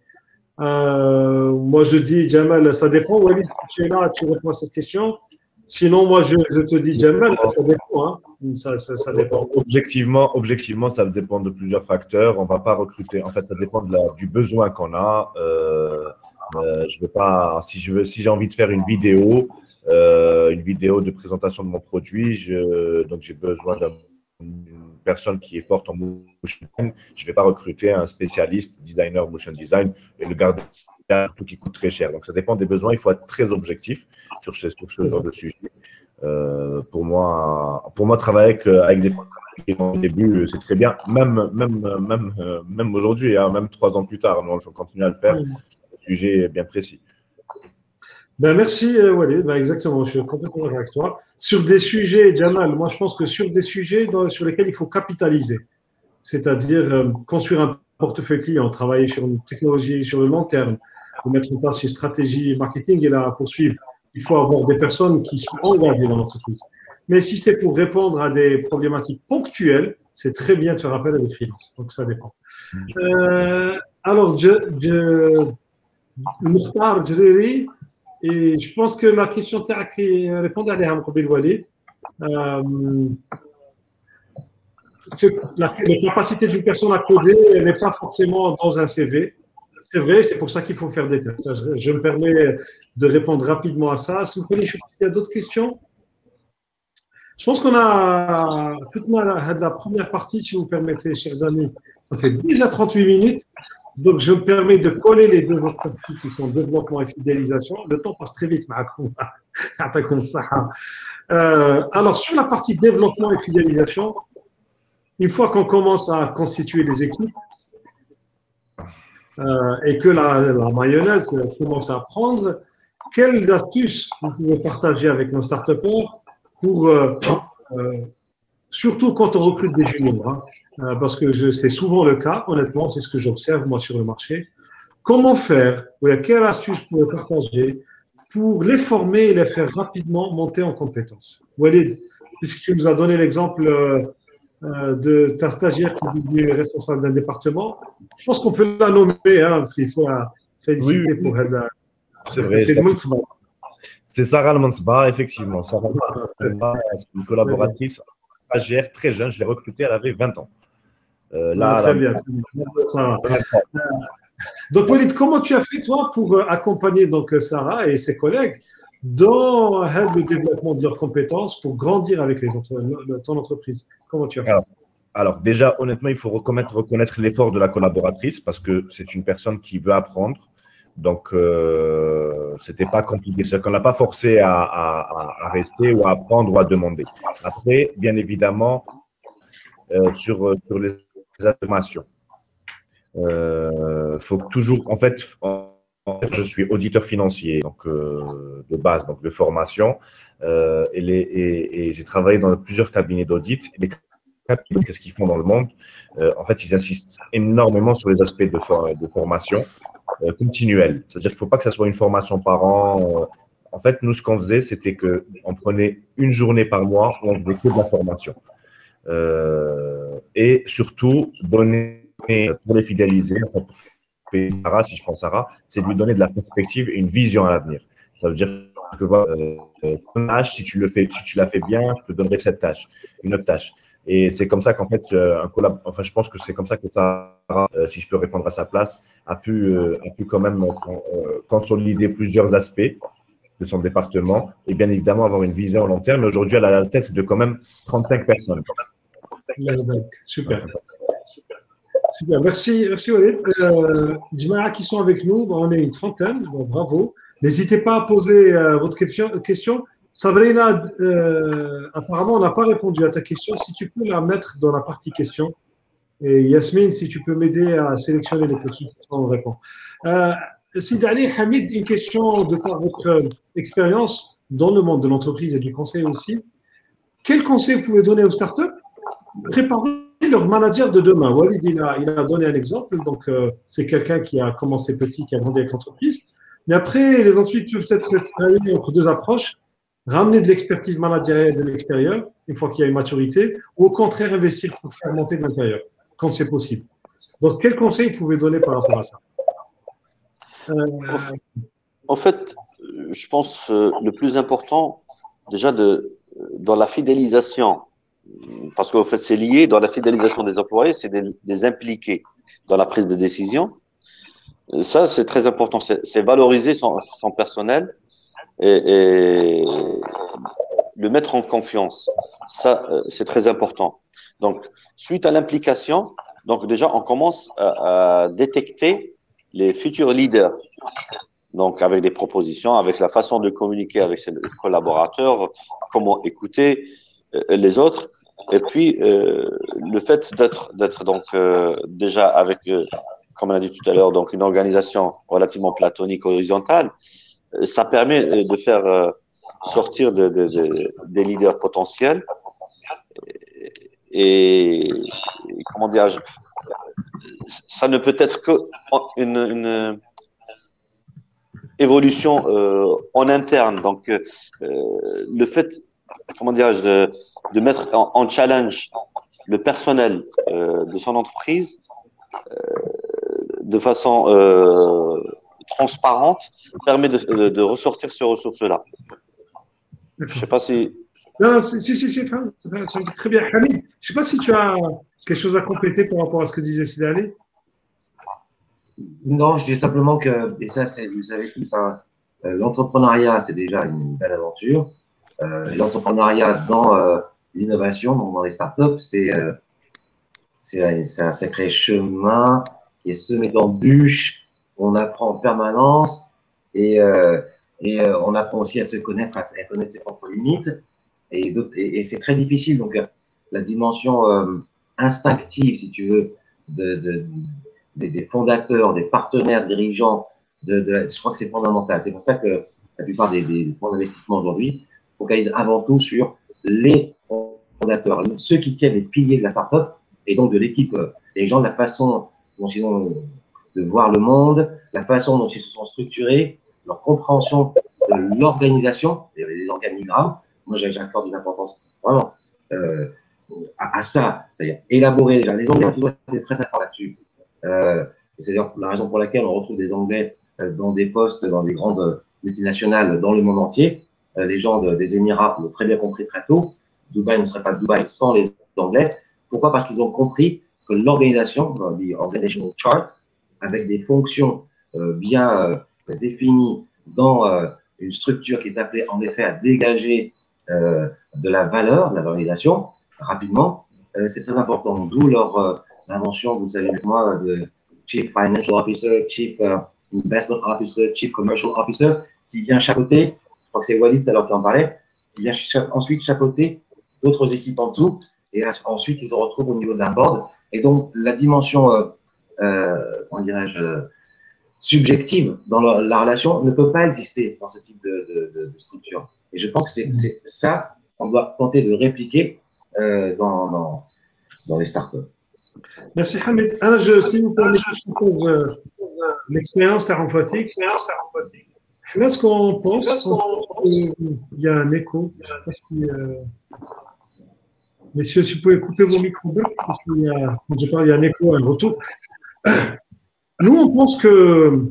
A: Moi, je dis, Jamal, ça dépend. Walid, si tu es là, tu réponds à cette question. Sinon, moi, je te dis, Jamal, ça dépend. Hein. Ça dépend.
C: Objectivement, ça dépend de plusieurs facteurs. On ne va pas recruter. En fait, ça dépend du besoin qu'on a. Je veux pas. Si j'ai envie de faire une vidéo de présentation de mon produit, donc j'ai besoin d'une personne qui est forte en motion design. Je ne vais pas recruter un spécialiste designer motion design et le garder tout qui coûte très cher. Donc, ça dépend des besoins. Il faut être très objectif sur ce genre de sujet. Pour moi, travailler avec des au début, c'est très bien. Même aujourd'hui, hein, même 3 ans plus tard, on continue à le faire. Le sujet est bien précis.
A: Ben merci Walid, ben exactement, je suis complètement d'accord avec toi. Sur des sujets, Jamal, moi je pense que sur des sujets sur lesquels il faut capitaliser, c'est-à-dire construire un portefeuille client, travailler sur une technologie sur le long terme, ou mettre en place une stratégie marketing et la poursuivre. Il faut avoir des personnes qui sont engagées dans l'entreprise. Mais si c'est pour répondre à des problématiques ponctuelles, c'est très bien de faire appel à des freelances. Donc ça dépend. Alors, Mokhtar Djereri, et je pense que la question qui répondait à Léham Koubil Walid, la capacité d'une personne à coder n'est pas forcément dans un CV. C'est vrai, c'est pour ça qu'il faut faire des tests. Je me permets de répondre rapidement à ça. Si vous connaissez, il y a d'autres questions. Je pense qu'on a fait la première partie, si vous permettez, chers amis. Ça fait déjà 38 minutes. Donc, je me permets de coller les deux autres parties qui sont développement et fidélisation. Le temps passe très vite. Alors, sur la partie développement et fidélisation, une fois qu'on commence à constituer des équipes, et que la mayonnaise commence à prendre, quelles astuces vous pouvez partager avec nos start-upers pour, surtout quand on recrute des juniors, hein, parce que c'est souvent le cas, honnêtement, c'est ce que j'observe moi sur le marché. Comment faire, ou quelles astuces vous pouvez partager pour les former et les faire rapidement monter en compétences? Walid, puisque tu nous as donné l'exemple de ta stagiaire qui est devenue responsable d'un département, je pense qu'on peut la nommer, hein, parce qu'il faut la féliciter pour elle.
C: C'est vrai. C'est Sarah Al-Mansba, effectivement. Sarah Al-Mansba, c'est une collaboratrice stagiaire très jeune. Je l'ai recrutée, elle avait 20 ans.
A: Très bien. Donc, Walid, comment tu as fait, toi, pour accompagner donc, Sarah et ses collègues dans le développement de leurs compétences pour grandir avec ton entreprise? Comment tu as fait?
C: Alors, déjà, honnêtement, il faut reconnaître l'effort de la collaboratrice parce que c'est une personne qui veut apprendre. Donc, c'était pas compliqué. C'est qu'on l'a pas forcé à rester ou à apprendre ou à demander. Après, bien évidemment, sur les informations, faut toujours, en fait, je suis auditeur financier, donc de base, donc de formation, et j'ai travaillé dans plusieurs cabinets d'audit. Qu'est-ce qu'ils font dans le monde? En fait, ils insistent énormément sur les aspects de formation continuelle. C'est-à-dire qu'il ne faut pas que ça soit une formation par an. En fait, nous, ce qu'on faisait, c'était qu'on prenait une journée par mois où on faisait que de la formation. Et surtout, donner, pour les fidéliser, enfin, pour Sarah, si je prends Sarah, c'est de lui donner de la perspective et une vision à l'avenir. Ça veut dire que voilà, ton tâche, si tu l'as fait bien, je te donnerai cette tâche, une autre tâche. Et c'est comme ça qu'en fait, enfin, je pense que c'est comme ça que Sarah, si je peux répondre à sa place, a pu quand même consolider plusieurs aspects de son département et bien évidemment avoir une vision à long terme. Aujourd'hui, elle a la tête de quand même 35 personnes.
A: Super. Super. Merci Walid. Jama'a qui sont avec nous, on est une trentaine, bon, bravo. N'hésitez pas à poser votre question. Sabrina, apparemment, on n'a pas répondu à ta question. Si tu peux la mettre dans la partie questions. Et Yasmine, si tu peux m'aider à sélectionner les questions, on répond. Sidani, Hamid, une question de par votre expérience dans le monde de l'entreprise et du conseil aussi. Quel conseil vous pouvez donner aux startups? Préparer leur manager de demain. Walid, il a donné un exemple. Donc, c'est quelqu'un qui a commencé petit, qui a grandi avec l'entreprise. Mais après, les entreprises peuvent être travailler entre deux approches. Ramener de l'expertise managériale de l'extérieur, une fois qu'il y a une maturité, ou au contraire, investir pour faire monter de l'intérieur, quand c'est possible. Donc, quel conseil vous pouvez donner par rapport à ça?
B: En fait, je pense le plus important, déjà, dans la fidélisation, parce qu'en fait, c'est lié, dans la fidélisation des employés, c'est de les impliquer dans la prise de décision. Ça, c'est très important. C'est valoriser son personnel et le mettre en confiance. Ça, c'est très important. Donc, suite à l'implication, donc déjà, on commence à détecter les futurs leaders. Donc, avec des propositions, avec la façon de communiquer avec ses collaborateurs, comment écouter les autres. Et puis, le fait d'être donc déjà avec, comme on a dit tout à l'heure, donc une organisation relativement platonique, horizontale, ça permet de faire sortir des leaders potentiels et comment dire, ça ne peut être qu'une évolution en interne. Donc, le fait, comment dirais-je, de mettre en challenge le personnel de son entreprise de façon transparente permet de ressortir ces ressources-là. Je ne sais pas si…
A: Non, c'est très bien. Hamid, je ne sais pas si tu as quelque chose à compléter par rapport à ce que disait Sidani.
D: Non, je dis simplement que, et ça, vous savez tout ça, l'entrepreneuriat, c'est déjà une belle aventure. L'entrepreneuriat dans l'innovation, donc dans les startups, c'est un sacré chemin qui est semé d'embûches. On apprend en permanence et on apprend aussi à se connaître, à connaître ses propres limites. Et c'est très difficile. Donc, la dimension instinctive, si tu veux, des fondateurs, des partenaires dirigeants, je crois que c'est fondamental. C'est pour ça que la plupart des fonds d'investissement aujourd'hui focalisent avant tout sur les fondateurs, ceux qui tiennent les piliers de la startup et donc de l'équipe. Les gens, la façon dont ils ont de voir le monde, la façon dont ils se sont structurés, leur compréhension de l'organisation, les organigrammes. Moi, j'accorde une importance vraiment à ça, c'est-à-dire élaborer déjà. Les Anglais doivent être très forts là-dessus. C'est d'ailleurs la raison pour laquelle on retrouve des Anglais dans des postes, dans des grandes multinationales dans le monde entier. Les gens des Émirats l'ont très bien compris très tôt. Dubaï ne serait pas Dubaï sans les Anglais. Pourquoi? Parce qu'ils ont compris que l'organisation, the organizational chart, avec des fonctions bien définies dans une structure qui est appelée en effet à dégager de la valeur, de la valorisation, rapidement, c'est très important. D'où leur l'invention, vous savez, moi, de Chief Financial Officer, Chief Investment Officer, Chief Commercial Officer, qui vient chapeauter, je crois que c'est Walid tout à l'heure qui en parlait, qui vient ensuite chapeauter d'autres équipes en dessous, et ensuite ils se retrouvent au niveau d'un board. Et donc la dimension, comment dirais-je, subjective dans la relation ne peut pas exister dans ce type de structure. Et je pense que c'est ça qu'on doit tenter de répliquer dans les startups.
A: Merci Hamid. Si vous permettez, je propose l'expérience thérapeutique. Là, ce qu'on pense, il y a un écho. Je sais pas si, messieurs, si vous pouvez couper vos micros, parce qu'il y a, quand je parle, il y a un écho, un retour. Nous, on pense que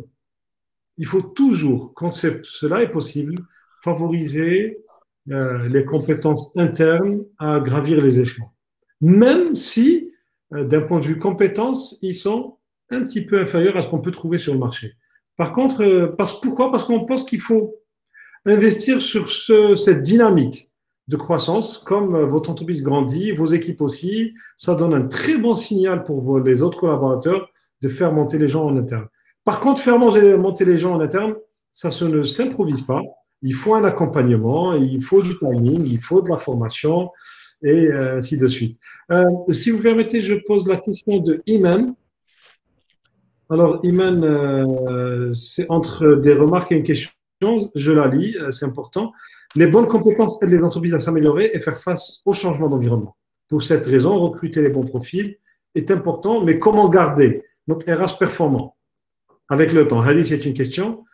A: il faut toujours, quand cela est possible, favoriser les compétences internes à gravir les échelons. Même si, d'un point de vue compétences, ils sont un petit peu inférieurs à ce qu'on peut trouver sur le marché. Par contre, pourquoi? Parce qu'on pense qu'il faut investir sur cette dynamique de croissance. Comme votre entreprise grandit, vos équipes aussi, ça donne un très bon signal pour les autres collaborateurs de faire monter les gens en interne. Par contre, faire monter les gens en interne, ça ne s'improvise pas. Il faut un accompagnement, il faut du timing, il faut de la formation et ainsi de suite. Si vous permettez, je pose la question de Iman. Alors, Iman, c'est entre des remarques et une question, je la lis, c'est important. Les bonnes compétences aident les entreprises à s'améliorer et faire face au changement d'environnement. Pour cette raison, recruter les bons profils est important, mais comment garder notre RH performant avec le temps? Hadi, c'est une question.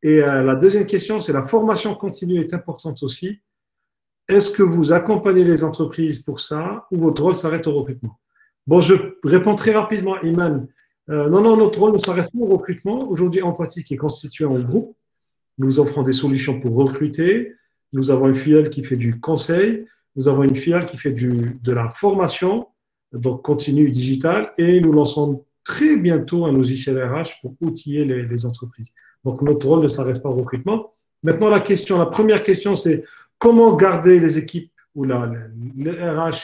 A: Et la deuxième question, c'est la formation continue est importante aussi. Est-ce que vous accompagnez les entreprises pour ça ou votre rôle s'arrête au recrutement? Bon, je réponds très rapidement, Iman. Non, notre rôle ne s'arrête pas au recrutement. Aujourd'hui, Empathic est constitué en groupe. Nous offrons des solutions pour recruter. Nous avons une filiale qui fait du conseil. Nous avons une filiale qui fait de la formation, donc continue digital. Et nous lançons très bientôt un logiciel RH pour outiller les entreprises. Donc, notre rôle ne s'arrête pas au recrutement. Maintenant, la première question, c'est comment garder les équipes ou les RH.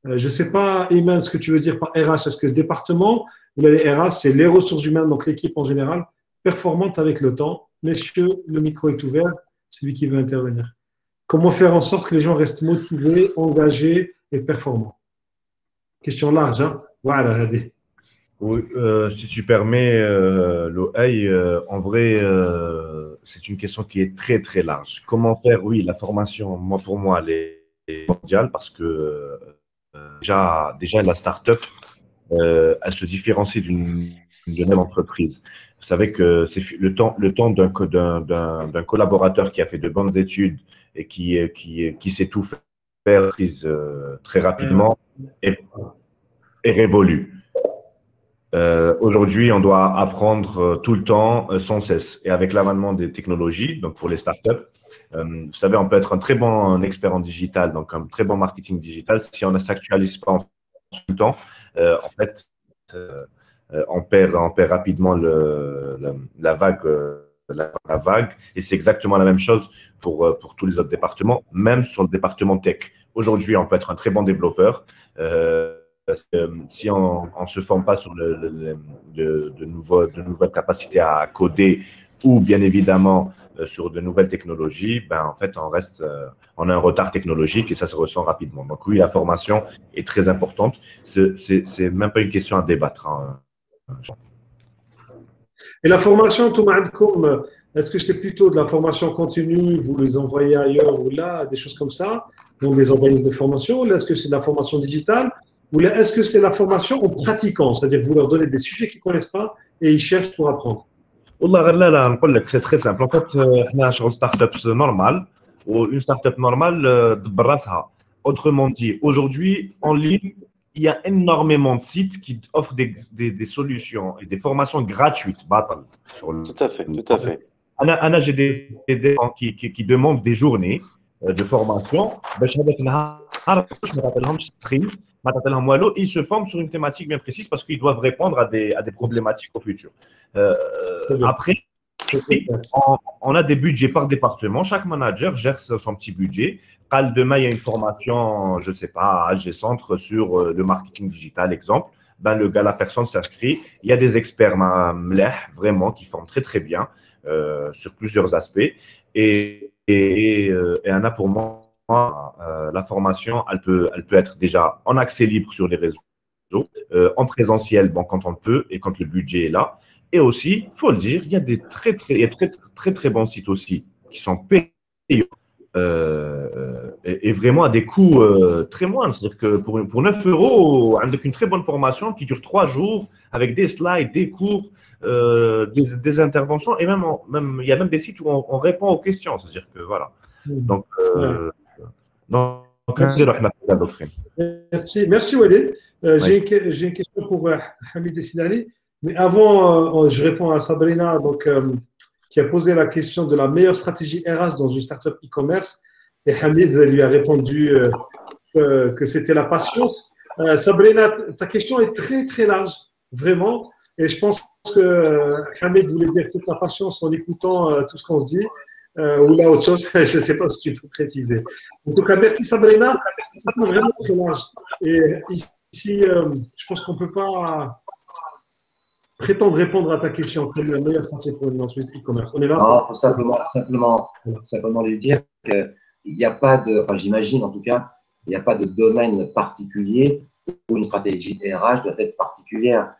A: Je ne sais pas, Iman, ce que tu veux dire par RH. Est-ce que le département ou les RH, c'est les ressources humaines, donc l'équipe en général, performante avec le temps? Messieurs, le micro est ouvert. C'est lui qui veut intervenir. Comment faire en sorte que les gens restent motivés, engagés et performants? Question large, hein? Voilà, Hadi.
C: Oui, si tu permets, Lohaï, en vrai, c'est une question qui est très, très large. Comment faire? Oui, la formation, pour moi, elle est mondiale parce que déjà la start-up, elle se différencie d'une même entreprise. Vous savez que c'est le temps d'un collaborateur qui a fait de bonnes études et qui sait tout faire très rapidement est révolu. Aujourd'hui, on doit apprendre tout le temps, sans cesse, et avec l'avènement des technologies, donc pour les startups, vous savez, on peut être un très bon expert en digital, donc un très bon marketing digital. Si on ne s'actualise pas tout le temps, en fait, on perd rapidement la vague, et c'est exactement la même chose pour tous les autres départements, même sur le département tech. Aujourd'hui, on peut être un très bon développeur. Parce que si on ne se forme pas sur de nouvelles capacités à coder ou bien évidemment sur de nouvelles technologies, ben, en fait, on a un retard technologique et ça se ressent rapidement. Donc oui, la formation est très importante. C'est même pas une question à débattre. Hein.
A: Et la formation, est-ce que c'est plutôt de la formation continue, vous les envoyez ailleurs ou là, des choses comme ça, donc des organismes de formation, ou est-ce que c'est de la formation digitale? Ou est-ce que c'est la formation en pratiquant, c'est-à-dire que vous leur donnez des sujets qu'ils ne connaissent pas et ils cherchent pour apprendre?
C: C'est très simple. En fait, on a une start-up normale ou une start-up normale de brasha. Autrement dit, aujourd'hui, en ligne, il y a énormément de sites qui offrent des solutions et des formations gratuites.
B: Tout à fait.
C: J'ai des gens qui demandent des journées de formation. Ils se forment sur une thématique bien précise parce qu'ils doivent répondre à des problématiques au futur. Après, on a des budgets par département. Chaque manager gère son petit budget. Demain, il y a une formation, je ne sais pas, à Alger Centre sur le marketing digital, exemple. Ben, la personne s'inscrit. Il y a des experts vraiment qui forment très, très bien. sur plusieurs aspects. Et Anna, pour moi, la formation, elle peut être déjà en accès libre sur les réseaux, en présentiel, bon, quand on le peut et quand le budget est là. Et aussi, il faut le dire, il y a des très bons sites aussi qui sont payants et vraiment à des coûts très moindres. C'est-à-dire que pour 9 euros, avec une très bonne formation qui dure 3 jours, avec des slides, des cours, des interventions, et même il y a même des sites où on répond aux questions. C'est-à-dire que voilà. Donc,
A: merci Walid. J'ai une question pour Hamid Essidani. Mais avant, je réponds à Sabrina, donc, qui a posé la question de la meilleure stratégie RH dans une startup e-commerce. Et Hamid lui a répondu que c'était la patience. Sabrina, ta question est très large, vraiment. Et je pense que Hamid voulait dire toute la patience en écoutant tout ce qu'on se dit. Ou là, autre chose, je ne sais pas si tu peux préciser. En tout cas, merci Sabrina. C'est vraiment très large. Et ici, je pense qu'on ne peut pas prétendre répondre à ta question comme la meilleure stratégie pour une entreprise e-commerce. On est là.
D: Non, faut simplement lui dire qu'il n'y a pas de, enfin, j'imagine en tout cas, il n'y a pas de domaine particulier où une stratégie RH doit être particulière.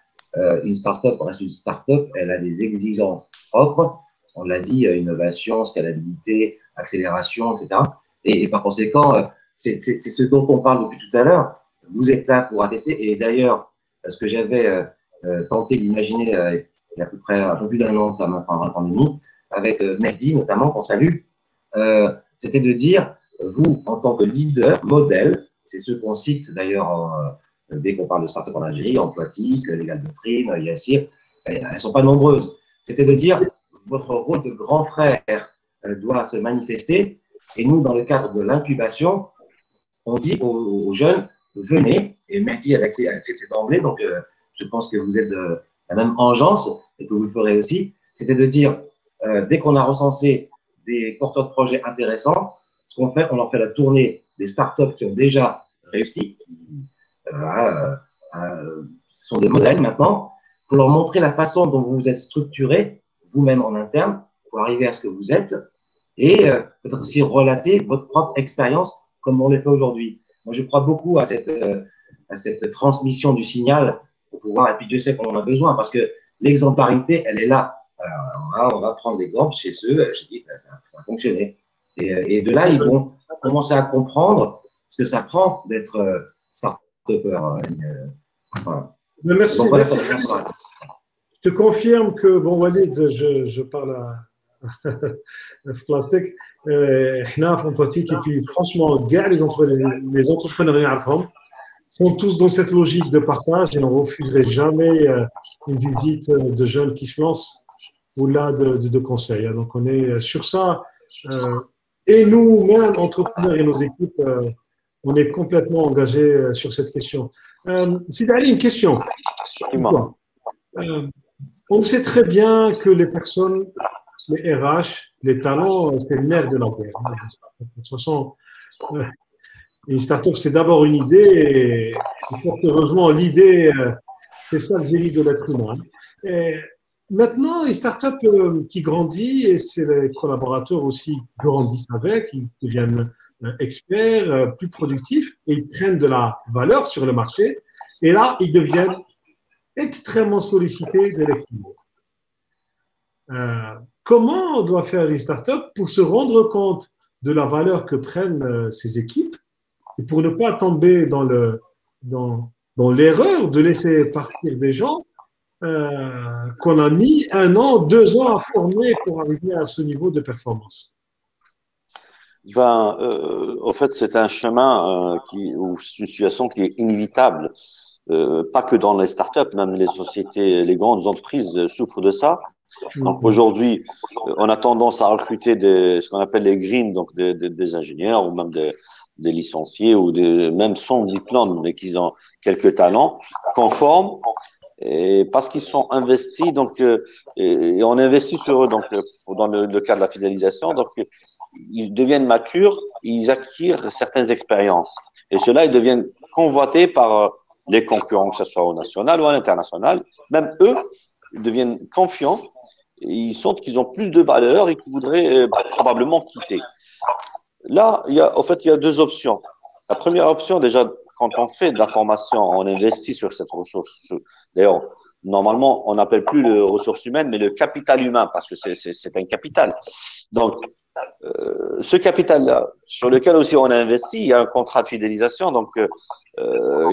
D: Une startup reste une startup, elle a des exigences propres. On l'a dit, innovation, scalabilité, accélération, etc. Et par conséquent, c'est ce dont on parle depuis tout à l'heure. Vous êtes là pour attester. Et d'ailleurs, ce que j'avais tenté d'imaginer il y a à peu près un peu plus d'un an, ça m'a fait la pandémie, avec Mehdi notamment, qu'on salue, c'était de dire, vous, en tant que leader, modèle, c'est ce qu'on cite d'ailleurs dès qu'on parle de start-up en Algérie, Emploitique, Légal de Prime, Yassir, elles ne sont pas nombreuses. C'était de dire, votre rôle de grand frère doit se manifester. Et nous, dans le cadre de l'incubation, on dit aux jeunes, venez, et Mehdi a accepté d'emblée, donc je pense que vous êtes de la même engeance et que vous le ferez aussi, c'était de dire, dès qu'on a recensé des porteurs de projets intéressants, ce qu'on fait, on leur fait la tournée des startups qui ont déjà réussi, ce sont des modèles maintenant, pour leur montrer la façon dont vous êtes structuré, vous-même en interne, pour arriver à ce que vous êtes, et peut-être aussi relater votre propre expérience comme on le fait aujourd'hui. Moi, je crois beaucoup à cette transmission du signal pour pouvoir, et puis Dieu sait qu'on en a besoin, parce que l'exemplarité, elle est là. Alors, on va prendre l'exemple chez eux, j'ai dit, ça a fonctionné. Et de là, ils vont commencer à comprendre ce que ça prend d'être start-upper. Voilà.
A: Merci.
D: Donc, voilà,
A: je te confirme que, bon, Walid, je parle à plastique, en pratique, et puis franchement, les entrepreneurs sont tous dans cette logique de partage et on ne refuserait jamais une visite de jeunes qui se lancent ou là de conseils. Donc, on est sur ça. Et nous, même entrepreneurs et nos équipes, on est complètement engagés sur cette question. Sidali, une question. On sait très bien que les personnes, les RH, les talents, c'est le nerf de la guerre. De toute façon, une start-up, c'est d'abord une idée, et heureusement, l'idée, c'est ça le génie de l'être humain. Et maintenant, une start-up qui grandit, et c'est les collaborateurs aussi grandissent avec, ils deviennent experts, plus productifs, et ils prennent de la valeur sur le marché, et là, ils deviennent extrêmement sollicités de l'extérieur. Comment on doit faire une start-up pour se rendre compte de la valeur que prennent ces équipes et pour ne pas tomber dans l'erreur de laisser partir des gens qu'on a mis 1 an, 2 ans à former pour arriver à ce niveau de performance?
B: En fait, c'est un chemin ou une situation qui est inévitable. Pas que dans les startups, même les sociétés, les grandes entreprises souffrent de ça. Donc aujourd'hui, on a tendance à recruter ce qu'on appelle les greens, donc des ingénieurs ou même des licenciés ou même sans diplôme, mais qui ont quelques talents, qu'on forme, et parce qu'ils sont investis, donc et on investit sur eux, donc dans le cadre de la fidélisation, donc ils deviennent matures, ils acquièrent certaines expériences, et cela ils deviennent convoités par les concurrents, que ce soit au national ou à l'international. Même eux deviennent confiants ils sentent qu'ils ont plus de valeur et qu'ils voudraient probablement quitter. Là, en fait, il y a deux options. La première option, déjà, quand on fait de la formation, on investit sur cette ressource. D'ailleurs, normalement, on n'appelle plus le ressources humaines, mais le capital humain, parce que c'est un capital. Donc, ce capital-là, sur lequel aussi on a investi, il y a un contrat de fidélisation donc,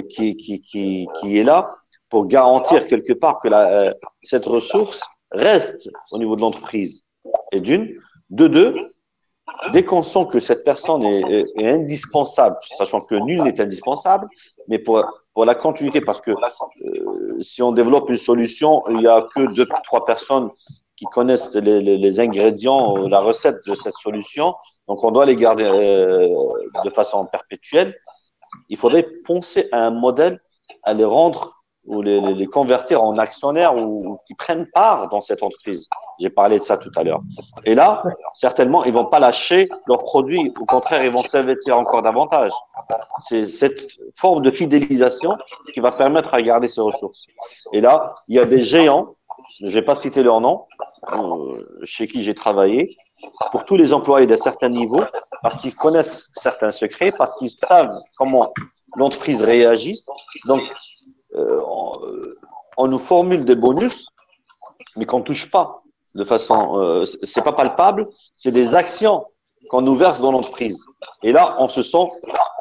B: qui est là pour garantir quelque part que cette ressource reste au niveau de l'entreprise. Et de deux, dès qu'on sent que cette personne est indispensable, sachant que nul n'est indispensable, mais pour la continuité, parce que si on développe une solution, il n'y a que 2-3 personnes qui connaissent les ingrédients, la recette de cette solution, donc on doit les garder de façon perpétuelle. Il faudrait penser à un modèle, à les rendre ou les convertir en actionnaires ou qui prennent part dans cette entreprise. J'ai parlé de ça tout à l'heure. Et là, certainement, ils vont pas lâcher leurs produits. Au contraire, ils vont s'investir encore davantage. C'est cette forme de fidélisation qui va permettre à garder ces ressources. Et là, il y a des géants, je ne vais pas citer leur nom, chez qui j'ai travaillé, pour tous les employés d'un certain niveau, parce qu'ils connaissent certains secrets, parce qu'ils savent comment l'entreprise réagit. Donc, on nous formule des bonus, mais qu'on ne touche pas de façon, c'est pas palpable, c'est des actions qu'on nous verse dans l'entreprise. Et là, on se sent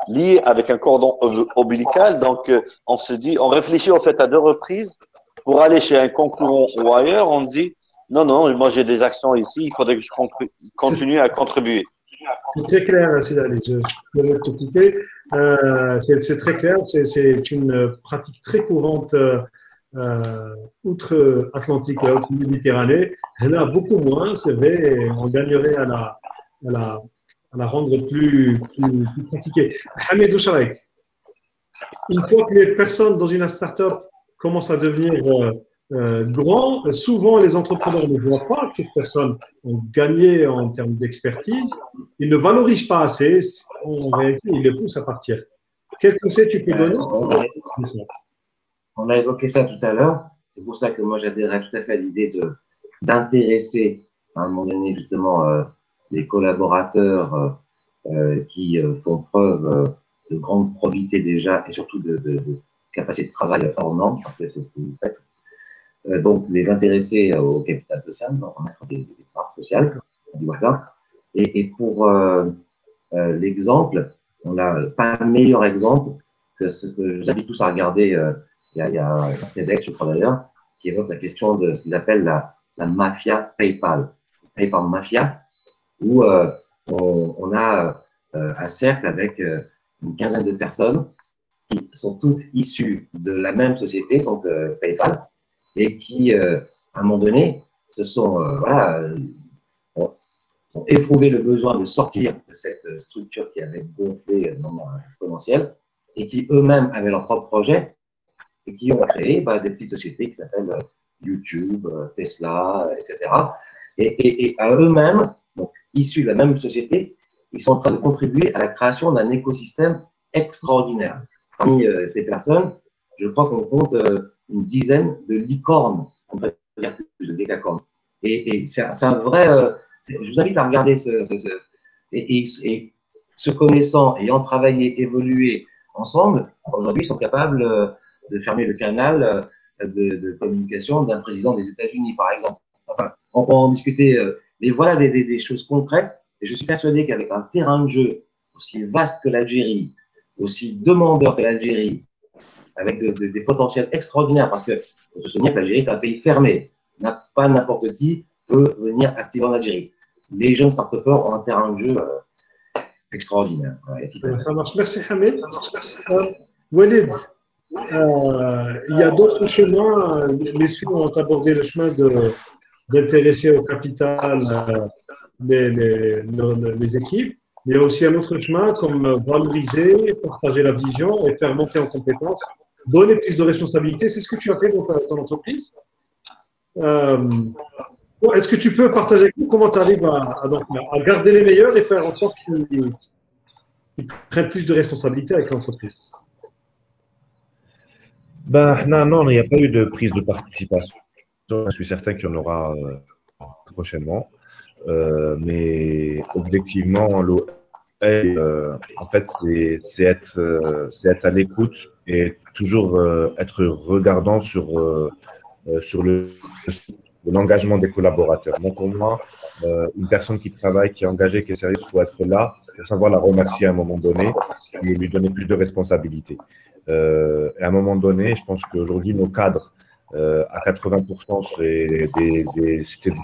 B: lié avec un cordon ombilical, donc on se dit, on réfléchit en fait à 2 reprises pour aller chez un concurrent ou ailleurs, on dit, non, moi j'ai des actions ici, il faudrait que je continue à contribuer.
A: C'est très clair, Cédric, je vais te couper. C'est très clair, c'est une pratique très courante outre-Atlantique et outre-Méditerranée. Elle a beaucoup moins, c'est vrai, on gagnerait à la rendre plus pratiquée. Hamid Oucharek, une fois que les personnes dans une start-up commencent à devenir grands, souvent les entrepreneurs ne voient pas que ces personnes ont gagné en termes d'expertise, ils ne valorisent pas assez, en réalité, ils les poussent à partir. Quel conseil tu peux donner?
D: On a évoqué ça tout à l'heure. C'est pour ça que moi, j'adhérais tout à fait à l'idée d'intéresser à un moment donné, justement, les collaborateurs qui font preuve de grande probité déjà et surtout de capacité de travail hors norme, parce que c'est ce que vous faites. Donc, les intéresser au capital social, en mettre des parts sociales. Voilà. Et pour l'exemple, on n'a pas un meilleur exemple que ce que j'invite tous à regarder. Il y a un TEDx, je crois d'ailleurs, qui évoque la question de ce qu'ils appellent la mafia PayPal. PayPal Mafia, où on a un cercle avec une quinzaine de personnes qui sont toutes issues de la même société, donc PayPal, et qui, à un moment donné, se sont, ont éprouvé le besoin de sortir de cette structure qui avait gonflé de manière exponentielle, et qui eux-mêmes avaient leur propre projet, et qui ont créé des petites sociétés qui s'appellent YouTube, Tesla, etc. Et à eux-mêmes, donc issus de la même société, ils sont en train de contribuer à la création d'un écosystème extraordinaire. Parmi ces personnes, je crois qu'on compte une dizaine de licornes, on peut dire plus de décacornes. Et c'est un vrai. Je vous invite à regarder et se connaissant, ayant travaillé, évolué ensemble, aujourd'hui, ils sont capables de fermer le canal de communication d'un président des États-Unis, par exemple. Enfin, on peut en discuter, mais voilà des choses concrètes. Et je suis persuadé qu'avec un terrain de jeu aussi vaste que l'Algérie, aussi demandeur que l'Algérie, avec des potentiels extraordinaires, parce que faut se souvenir que l'Algérie est un pays fermé. Pas n'importe qui peut venir activer en Algérie. Les jeunes start-upers ont un terrain de jeu extraordinaire.
A: Ça marche. Merci, Hamid. Walid, il y a d'autres chemins. Messieurs ont abordé le chemin d'intéresser au capital les équipes. Il y a aussi un autre chemin comme valoriser, partager la vision et faire monter en compétences, donner plus de responsabilités. C'est ce que tu as fait dans ton entreprise. Est-ce que tu peux partager avec nous comment tu arrives à garder les meilleurs et faire en sorte qu'ils prennent plus de responsabilités avec l'entreprise?
C: Non, il n'y a pas eu de prise de participation. Je suis certain qu'il y en aura prochainement. Mais objectivement, en fait, c'est être à l'écoute et toujours être regardant sur l'engagement des collaborateurs. Donc, pour moi, une personne qui travaille, qui est engagée, qui est sérieuse, il faut être là pour savoir la remercier à un moment donné et lui donner plus de responsabilités. Et à un moment donné, je pense qu'aujourd'hui, nos cadres, à 80%,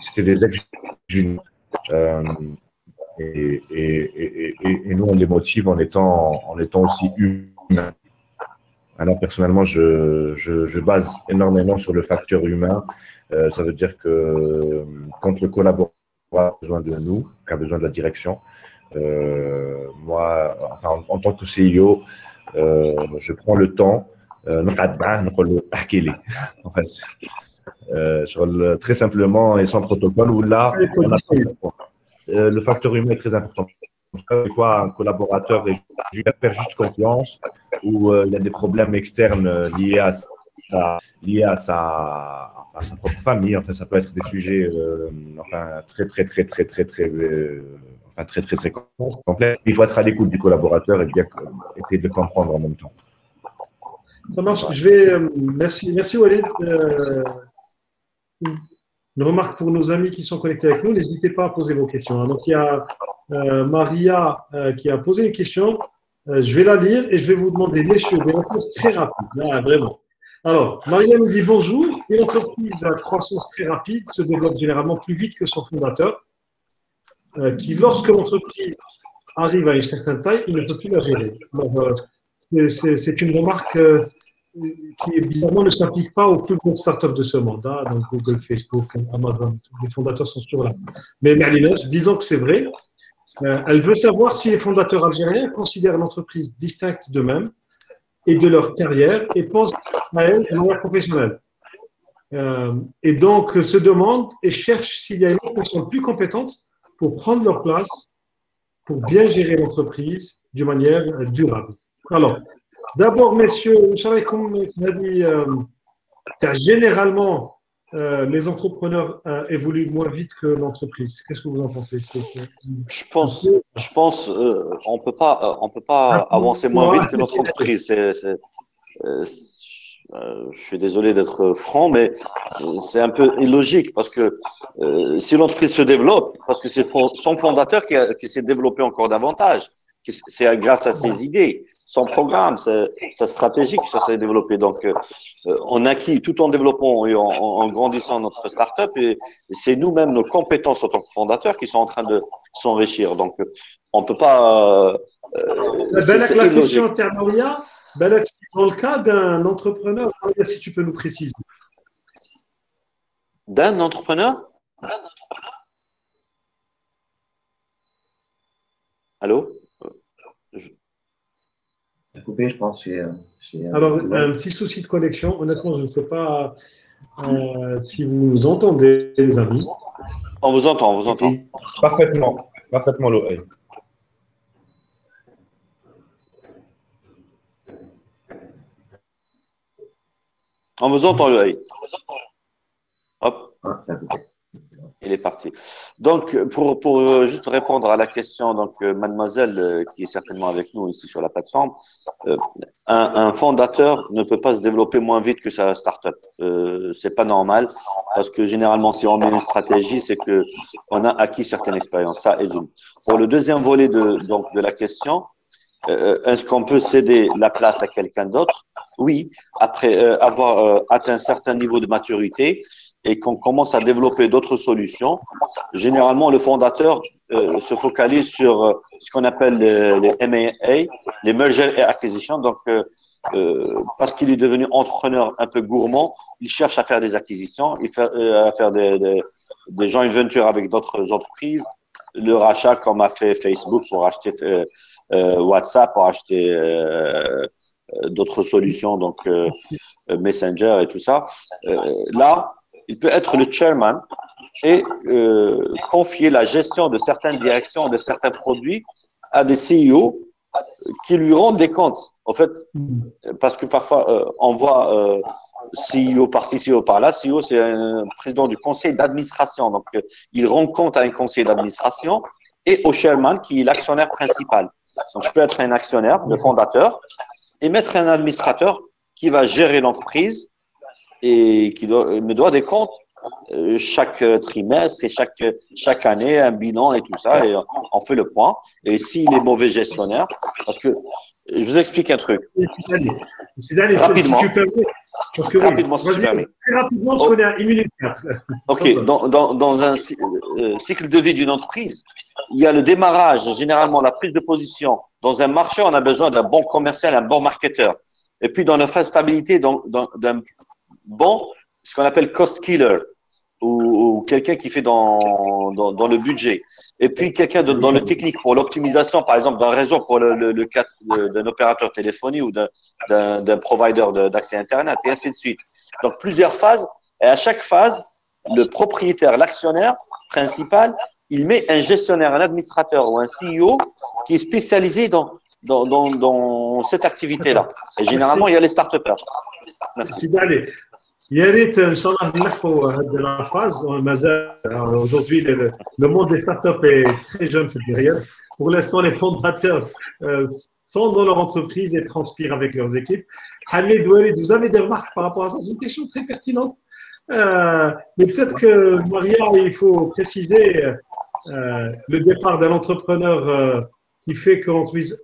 C: c'était des ex-juniors. Et nous, on les motive en étant aussi humains. Alors, personnellement, je base énormément sur le facteur humain. Ça veut dire que quand le collaborateur a besoin de nous, a besoin de la direction, moi, enfin, en tant que CIO, je prends le temps, très simplement et sans protocole, où là, le facteur humain est très important. Des fois, un collaborateur perd juste confiance ou il y a des problèmes externes liés à sa propre famille. Enfin, ça peut être des sujets très complexes. Il faut être à l'écoute du collaborateur et bien essayer de le comprendre en même temps.
A: Ça marche. Merci Walid. Une remarque pour nos amis qui sont connectés avec nous, n'hésitez pas à poser vos questions. Donc, il y a Maria qui a posé une question. Je vais la lire et je vais vous demander des réponses très rapides. Là, vraiment. Alors, Maria nous dit bonjour. Une entreprise à croissance très rapide se développe généralement plus vite que son fondateur, qui, lorsque l'entreprise arrive à une certaine taille, il ne peut plus la gérer. C'est une remarque qui évidemment ne s'applique pas aux plus grosses startups de ce monde, hein, donc Google, Facebook, Amazon, les fondateurs sont toujours là. Mais Merlin, disons que c'est vrai. Elle veut savoir si les fondateurs algériens considèrent l'entreprise distincte d'eux-mêmes et de leur carrière et pensent à elle de manière professionnelle. Et donc se demande et cherche s'il y a une autre personne plus compétente pour prendre leur place, pour bien gérer l'entreprise d'une manière durable. Alors, d'abord, messieurs, comme on a dit, généralement, les entrepreneurs évoluent moins vite que l'entreprise. Qu'est-ce que vous en pensez?
B: Je pense, on peut pas avancer moins vite que notre entreprise. Je suis désolé d'être franc, mais c'est un peu illogique parce que si l'entreprise se développe, parce que c'est son fondateur qui s'est développé encore davantage, c'est grâce à ses idées, son programme, sa stratégie qui s'est développée. Donc, on acquis tout en développant et en grandissant notre start-up et c'est nous-mêmes, nos compétences en tant que fondateurs qui sont en train de s'enrichir. Donc, on ne peut pas…
A: la question, Maria, dans le cas d'un entrepreneur, si tu peux nous préciser.
B: D'un entrepreneur? Allô?
D: Coupé, je pense.
A: Alors, un petit souci de connexion. Honnêtement, je ne sais pas si vous nous entendez, les amis.
B: On vous entend, on vous entend.
C: Parfaitement, l'oreille.
B: On vous entend, l'oreille. Hop.
D: Ah, ça a coupé.
B: Il est parti. Donc, pour juste répondre à la question, donc mademoiselle qui est certainement avec nous ici sur la plateforme, un fondateur ne peut pas se développer moins vite que sa start-up. C'est pas normal parce que généralement, si on met une stratégie, c'est que on a acquis certaines expériences. Ça et d'une. Pour le deuxième volet de la question, est-ce qu'on peut céder la place à quelqu'un d'autre? Oui, après avoir atteint un certain niveau de maturité et qu'on commence à développer d'autres solutions. Généralement, le fondateur se focalise sur ce qu'on appelle les M&A, les Merger et Acquisition. Donc, parce qu'il est devenu entrepreneur un peu gourmand, il cherche à faire des acquisitions, à faire des joint ventures avec d'autres entreprises, le rachat comme a fait Facebook pour acheter WhatsApp, pour acheter d'autres solutions, donc Messenger et tout ça. Là, il peut être le chairman et confier la gestion de certaines directions, de certains produits à des CEO qui lui rendent des comptes. En fait, parce que parfois, on voit CEO par-ci, CEO par-là. CEO, c'est un président du conseil d'administration. Donc, il rend compte à un conseil d'administration et au chairman qui est l'actionnaire principal. Donc, je peux être un actionnaire, le fondateur, et mettre un administrateur qui va gérer l'entreprise et qui me doit des comptes chaque trimestre et chaque année, un bilan et tout ça, et on fait le point. Et s'il est mauvais gestionnaire, parce que je vous explique un truc.
A: Rapidement. Si tu permets, parce que
B: rapidement, si tu permets.
A: Très rapidement, parce qu'on est à 1 minute 4.
B: Ok, dans un cycle de vie d'une entreprise, il y a le démarrage, généralement la prise de position. Dans un marché, on a besoin d'un bon commercial, un bon marketeur. Et puis, dans la phase stabilité, d'un bon, ce qu'on appelle cost killer, ou quelqu'un qui fait dans le budget. Et puis, quelqu'un dans le technique pour l'optimisation, par exemple, d'un réseau pour le cas d'un opérateur téléphonie ou d'un provider d'accès Internet, et ainsi de suite. Donc, plusieurs phases. Et à chaque phase, le propriétaire, l'actionnaire principal, il met un gestionnaire, un administrateur ou un CEO qui est spécialisé dans cette activité-là. Et généralement, il y a les start-upers.
A: Merci. يا ريت ان شاء الله نلحقوا هذه الفاز مازال aujourd'hui le monde des startups est très jeune derrière. Pour l'instant, les fondateurs sont dans leur entreprise et transpirent avec leurs équipes. Hamid, Walid, vous avez des remarques par rapport à ça? C'est une question très pertinente. Mais peut-être que Maria, il faut préciser le départ d'un entrepreneur qui fait que l'entreprise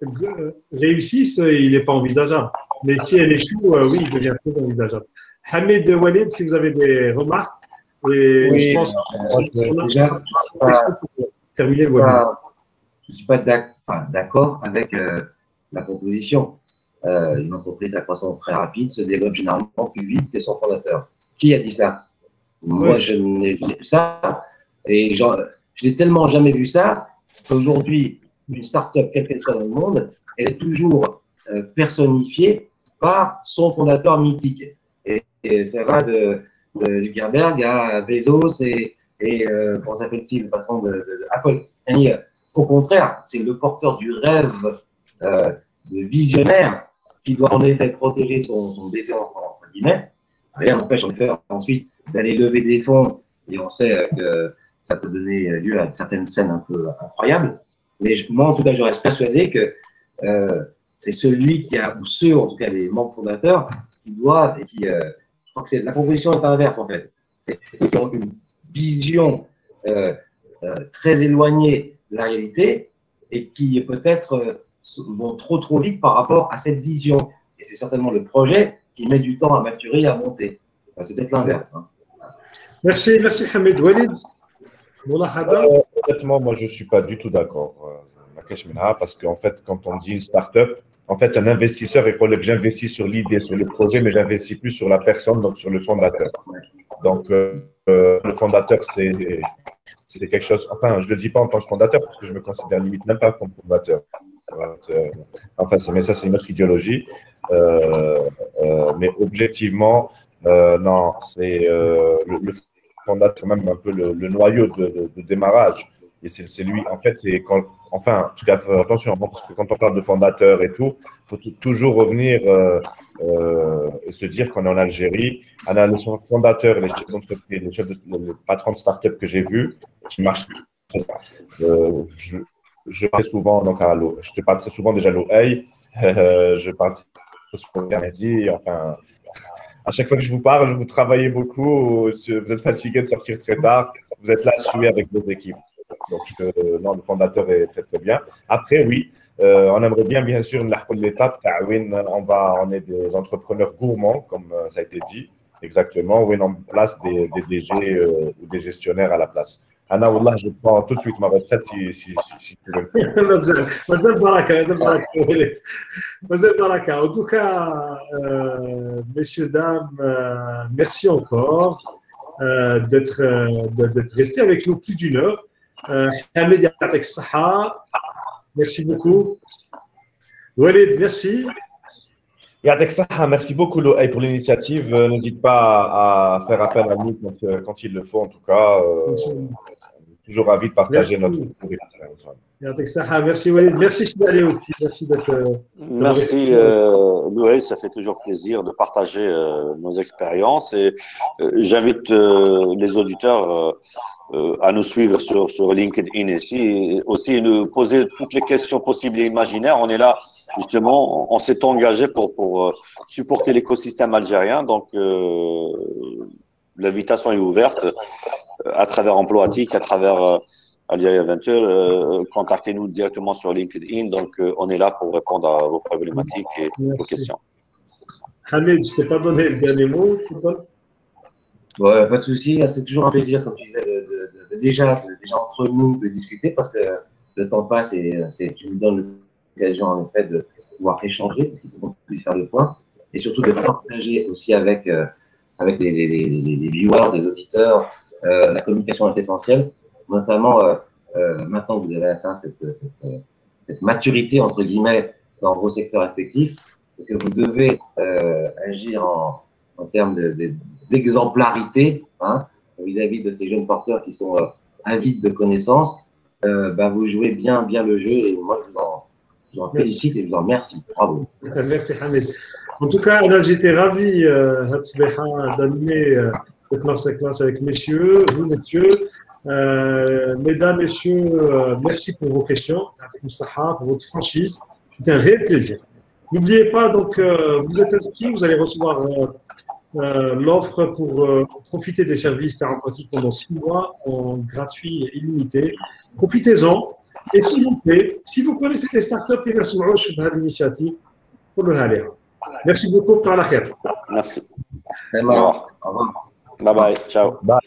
A: réussisse, il n'est pas envisageable. Mais si elle échoue, oui, il devient très envisageable. Hamid, Walid, si vous avez des remarques, et
D: oui,
A: je pense
D: que déjà,
A: terminer.
D: Je ne suis pas d'accord avec la proposition. Une entreprise à croissance très rapide se développe généralement plus vite que son fondateur. Qui a dit ça? Moi, je n'ai vu ça. Et je n'ai tellement jamais vu ça qu'aujourd'hui, une start-up, quelle qu'elle soit dans le monde, elle est toujours personnifiée par son fondateur mythique. Et ça va de Zuckerberg à Bezos et comment s'appelle-t-il, le patron de Apple. Et, au contraire, c'est le porteur du rêve de visionnaire qui doit en effet protéger son défunt, entre guillemets. Rien n'empêche en effet ensuite d'aller lever des fonds, et on sait que ça peut donner lieu à certaines scènes un peu incroyables. Mais moi, en tout cas, je reste persuadé que c'est celui qui a, ou ceux, en tout cas les membres fondateurs, qui doivent et qui… je crois que la proposition est inverse en fait. C'est une vision très éloignée de la réalité et qui peut-être vont trop vite par rapport à cette vision. Et c'est certainement le projet qui met du temps à maturer et à monter. Enfin, c'est peut-être l'inverse. Hein.
A: Merci Hamid. Walid,
C: honnêtement, moi je ne suis pas du tout d'accord. Parce qu'en fait, quand on dit une start-up, en fait, un investisseur, il faut que j'investis sur l'idée, sur le projet, mais j'investis plus sur la personne, donc sur le fondateur. Donc, le fondateur, c'est quelque chose… Enfin, je ne le dis pas en tant que fondateur, parce que je me considère limite même pas comme fondateur. Enfin, mais ça, c'est une autre idéologie. Mais objectivement, non, c'est le fondateur, même un peu le noyau de démarrage. Et c'est lui, en fait, c'est quand… Enfin, en tout cas, attention, parce que quand on parle de fondateur et tout, il faut toujours revenir et se dire qu'on est en Algérie. On a le fondateur, les chefs d'entreprise, les patrons de start-up que j'ai vus, qui marchent très bien. Je parle souvent, donc je te parle très souvent déjà à l'OEI, je parle très souvent à Mehdi, enfin… À chaque fois que je vous parle, vous travaillez beaucoup, vous êtes fatigué de sortir très tard, vous êtes là à suer avec vos équipes. Donc, non, le fondateur est très, très bien. Après, oui, on aimerait bien sûr, l'étape, on est des entrepreneurs gourmands, comme ça a été dit, exactement, où on place des DG ou des gestionnaires à la place. Anna, Wallah, je prends tout de suite ma retraite si tu veux.
A: Mazel Baraka. En tout cas, messieurs, dames, merci encore d'être restés avec nous plus d'une heure. Hamid, yatek saha. Merci beaucoup. Walid, merci.
C: Yatek saha, merci beaucoup Loïc pour l'initiative. N'hésite pas à faire appel à nous quand il le faut, en tout cas. Toujours ravi de partager notre expérience.
A: Yatek saha, merci Walid. Merci Sidali aussi. Merci d'être.
B: Merci. oui, ça fait toujours plaisir de partager nos expériences et j'invite les auditeurs à nous suivre sur LinkedIn et aussi nous poser toutes les questions possibles et imaginaires. On est là, justement, on s'est engagé pour supporter l'écosystème algérien. Donc, l'invitation est ouverte à travers Emploatic, à travers Algeria Venture. Contactez-nous directement sur LinkedIn. Donc, on est là pour répondre à vos problématiques et vos questions.
A: Hamid, je ne t'ai pas donné le dernier mot.
D: Ouais, pas de souci. C'est toujours un plaisir, comme tu disais, déjà entre nous de discuter parce que le temps passe et tu nous donnes l'occasion en effet de pouvoir échanger, parce qu'il faut qu'on puisse faire le point et surtout de partager aussi avec les viewers, les auditeurs. La communication est essentielle, notamment maintenant que vous avez atteint cette maturité entre guillemets dans vos secteurs respectifs, et que vous devez agir en termes d'exemplarité vis-à-vis de ces jeunes porteurs qui sont avides de connaissances. Vous jouez bien le jeu et moi je vous en félicite et je vous en remercie. Bravo.
A: Merci Hamid. En tout cas, là j'étais ravi d'animer cette masterclass avec messieurs, vous messieurs. Mesdames, messieurs, merci pour vos questions, pour votre franchise. C'était un réel plaisir. N'oubliez pas, donc, vous êtes inscrits, vous allez recevoir l'offre pour profiter des services thérapeutiques pendant 6 mois en gratuit et illimité. Profitez-en. Et s'il vous plaît, si vous connaissez des startups qui versent l'initiative, merci beaucoup.
B: Merci.
D: Au revoir.
B: Bye bye. Ciao.
C: Bye.